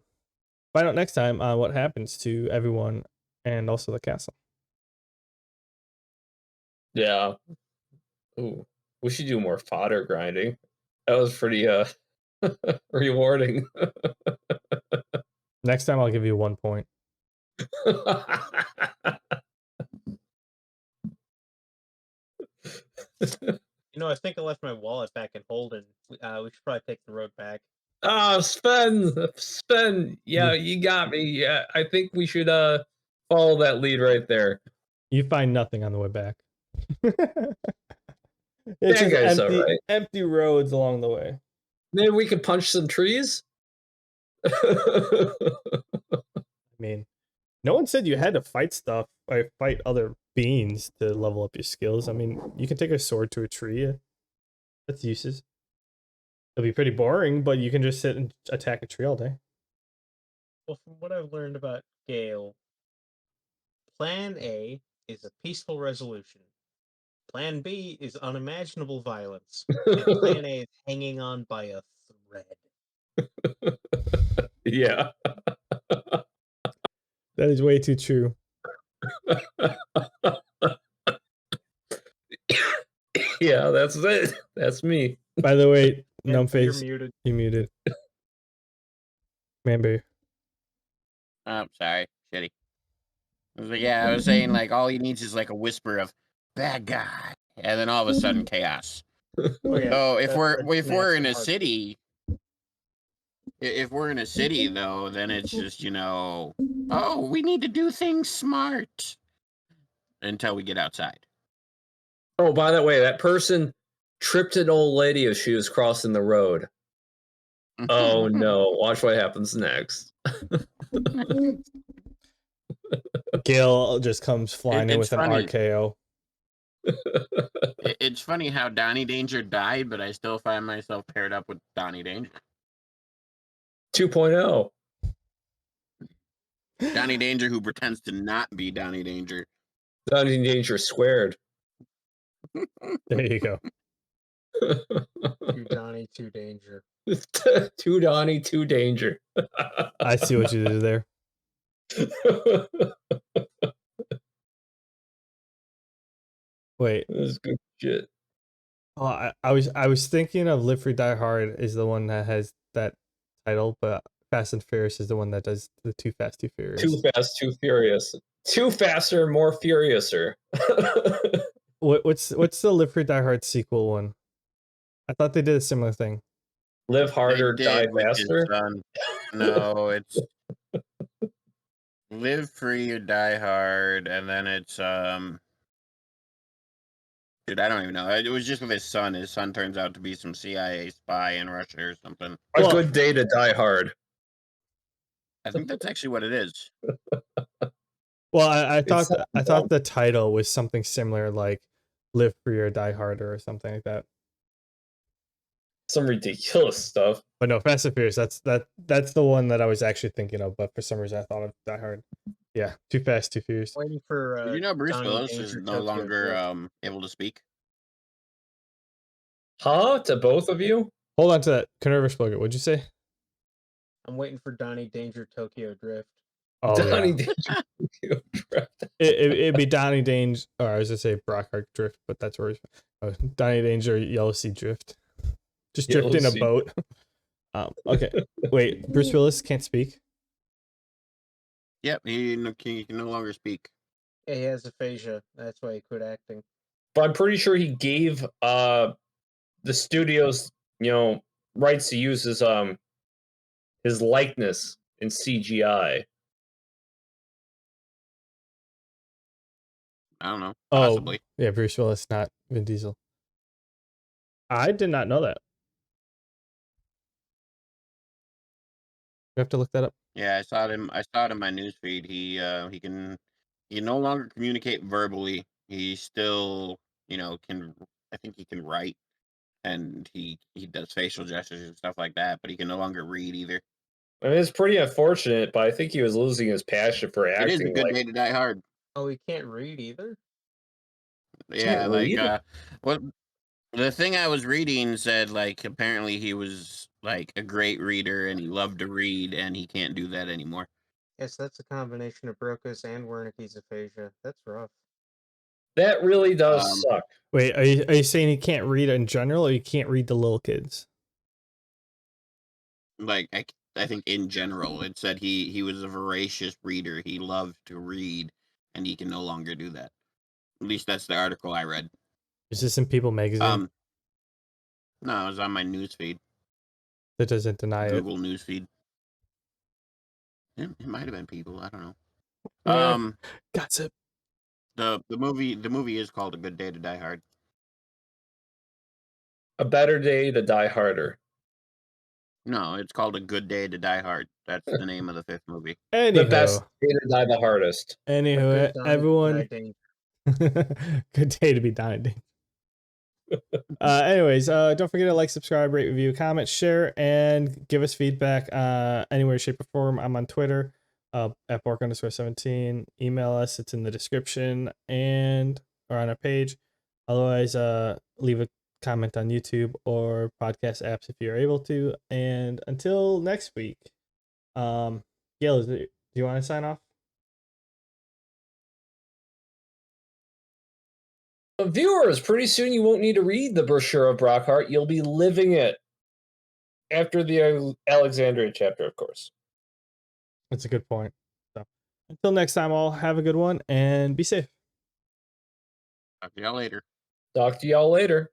out next time on what happens to everyone and also the castle. Yeah. Ooh, we should do more fodder grinding. That was pretty rewarding. Next time I'll give you 1 point. I think I left my wallet back in Holden. We should probably take the road back. Oh, Sven. Yeah, you got me. Yeah, I think we should follow that lead right there. You find nothing on the way back. It's just empty roads along the way. Maybe we could punch some trees. I mean, no one said you had to fight other beings to level up your skills. I mean, you can take a sword to a tree. That's uses. It'll be pretty boring, but you can just sit and attack a tree all day. Well, from what I've learned about Gale, Plan A is a peaceful resolution. Plan B is unimaginable violence. And Plan A is hanging on by a thread. Yeah. That is way too true. Yeah, that's it. That's me. By the way, You're Numbface, muted. you muted. Manberry. Oh, sorry. Shitty. I was saying, like, all he needs is, like, a whisper of, bad guy. And then all of a sudden, chaos. Oh, yeah. So if we're in a hard. city... If we're in a city, though, then it's just, oh, we need to do things smart. Until we get outside. Oh, by the way, that person tripped an old lady as she was crossing the road. Oh no, watch what happens next. Gale just comes flying in with funny. an RKO. It's funny how Donnie Danger died, but I still find myself paired up with Donnie Danger. 2.0. Donnie Danger who pretends to not be Donnie Danger. Donnie Danger squared. There you go. Two Donnie, two Danger. Two Donnie, two Danger. I see what you did there. Wait. This is good shit. Oh, I was thinking of Live Free Die Hard is the one that has that title, but Fast and Furious is the one that does the Too Fast, Too Furious. Too Fast, Too Furious. Too faster, more furiouser. What's the Live Free Die Hard sequel one? I thought they did a similar thing. Live harder, die faster. No, it's Live Free or Die Hard, and then it's dude, I don't even know. It was just with his son. His son turns out to be some CIA spy in Russia or something. A good day to die hard. I think that's actually what it is. Well, I thought the title was something similar, like Live Free or Die Harder or something like that. Some ridiculous stuff. But no, Fast and Furious. That's the one that I was actually thinking of. But for some reason, I thought of Die Hard. Yeah, Too Fast, Too Furious. Waiting for. Did you know Bruce Donnie Willis Danger is no Tokyo longer Drift. able to speak? Huh? To both of you? Hold on to that. Converter Spoken. What'd you say? I'm waiting for Donnie Danger Tokyo Drift. Oh, Donnie yeah. Danger. It'd be Donnie Danger, or I was gonna say Brockheart Drift, but that's where Donnie Danger Yellow Sea Drift. Just drift in a boat. Okay. Wait, Bruce Willis can't speak? Yep, he can no longer speak. Yeah, he has aphasia. That's why he quit acting. But I'm pretty sure he gave the studios, rights to use his likeness in CGI. I don't know. Oh, Possibly. yeah, Bruce Willis, not Vin Diesel. I did not know that. You have to look that up. Yeah, I saw it in my newsfeed. He can no longer communicate verbally. He still, can. I think he can write, and he does facial gestures and stuff like that. But he can no longer read either. I mean, it's pretty unfortunate, but I think he was losing his passion for It is a acting. good Like, day to die hard. Oh, he can't read either? Yeah, can't like read? what the thing I was reading said, like, apparently he was like a great reader and he loved to read, and he can't do that anymore. Yes, that's a combination of Broca's and Wernicke's aphasia. That's rough. That really does suck. Wait, are you saying he can't read in general, or he can't read the little kids? Like I think in general, it said he was a voracious reader. He loved to read, and he can no longer do that. At least that's the article I read. Is this in People magazine? No, it was on my newsfeed, That doesn't deny Google newsfeed. It might have been People. I don't know. Yeah. Gossip. The movie is called A Good Day to Die Hard. A better day to die harder. No, it's called A Good Day to Die Hard. That's the name of the fifth movie. Anywho, The best day to die the hardest. Anywho, everyone. Danger. Good day to be dying. Anyways, don't forget to like, subscribe, rate, review, comment, share, and give us feedback anywhere, shape, or form. I'm on Twitter at Bork_17. Email us, it's in the description and or on our page. Otherwise, leave a comment on YouTube or podcast apps if you're able to. And until next week, Gail, do you want to sign off? Viewers, pretty soon you won't need to read the brochure of Brockheart. You'll be living it after the Alexandria chapter, of course. That's a good point. So until next time, all have a good one and be safe. Talk to y'all later. Talk to y'all later.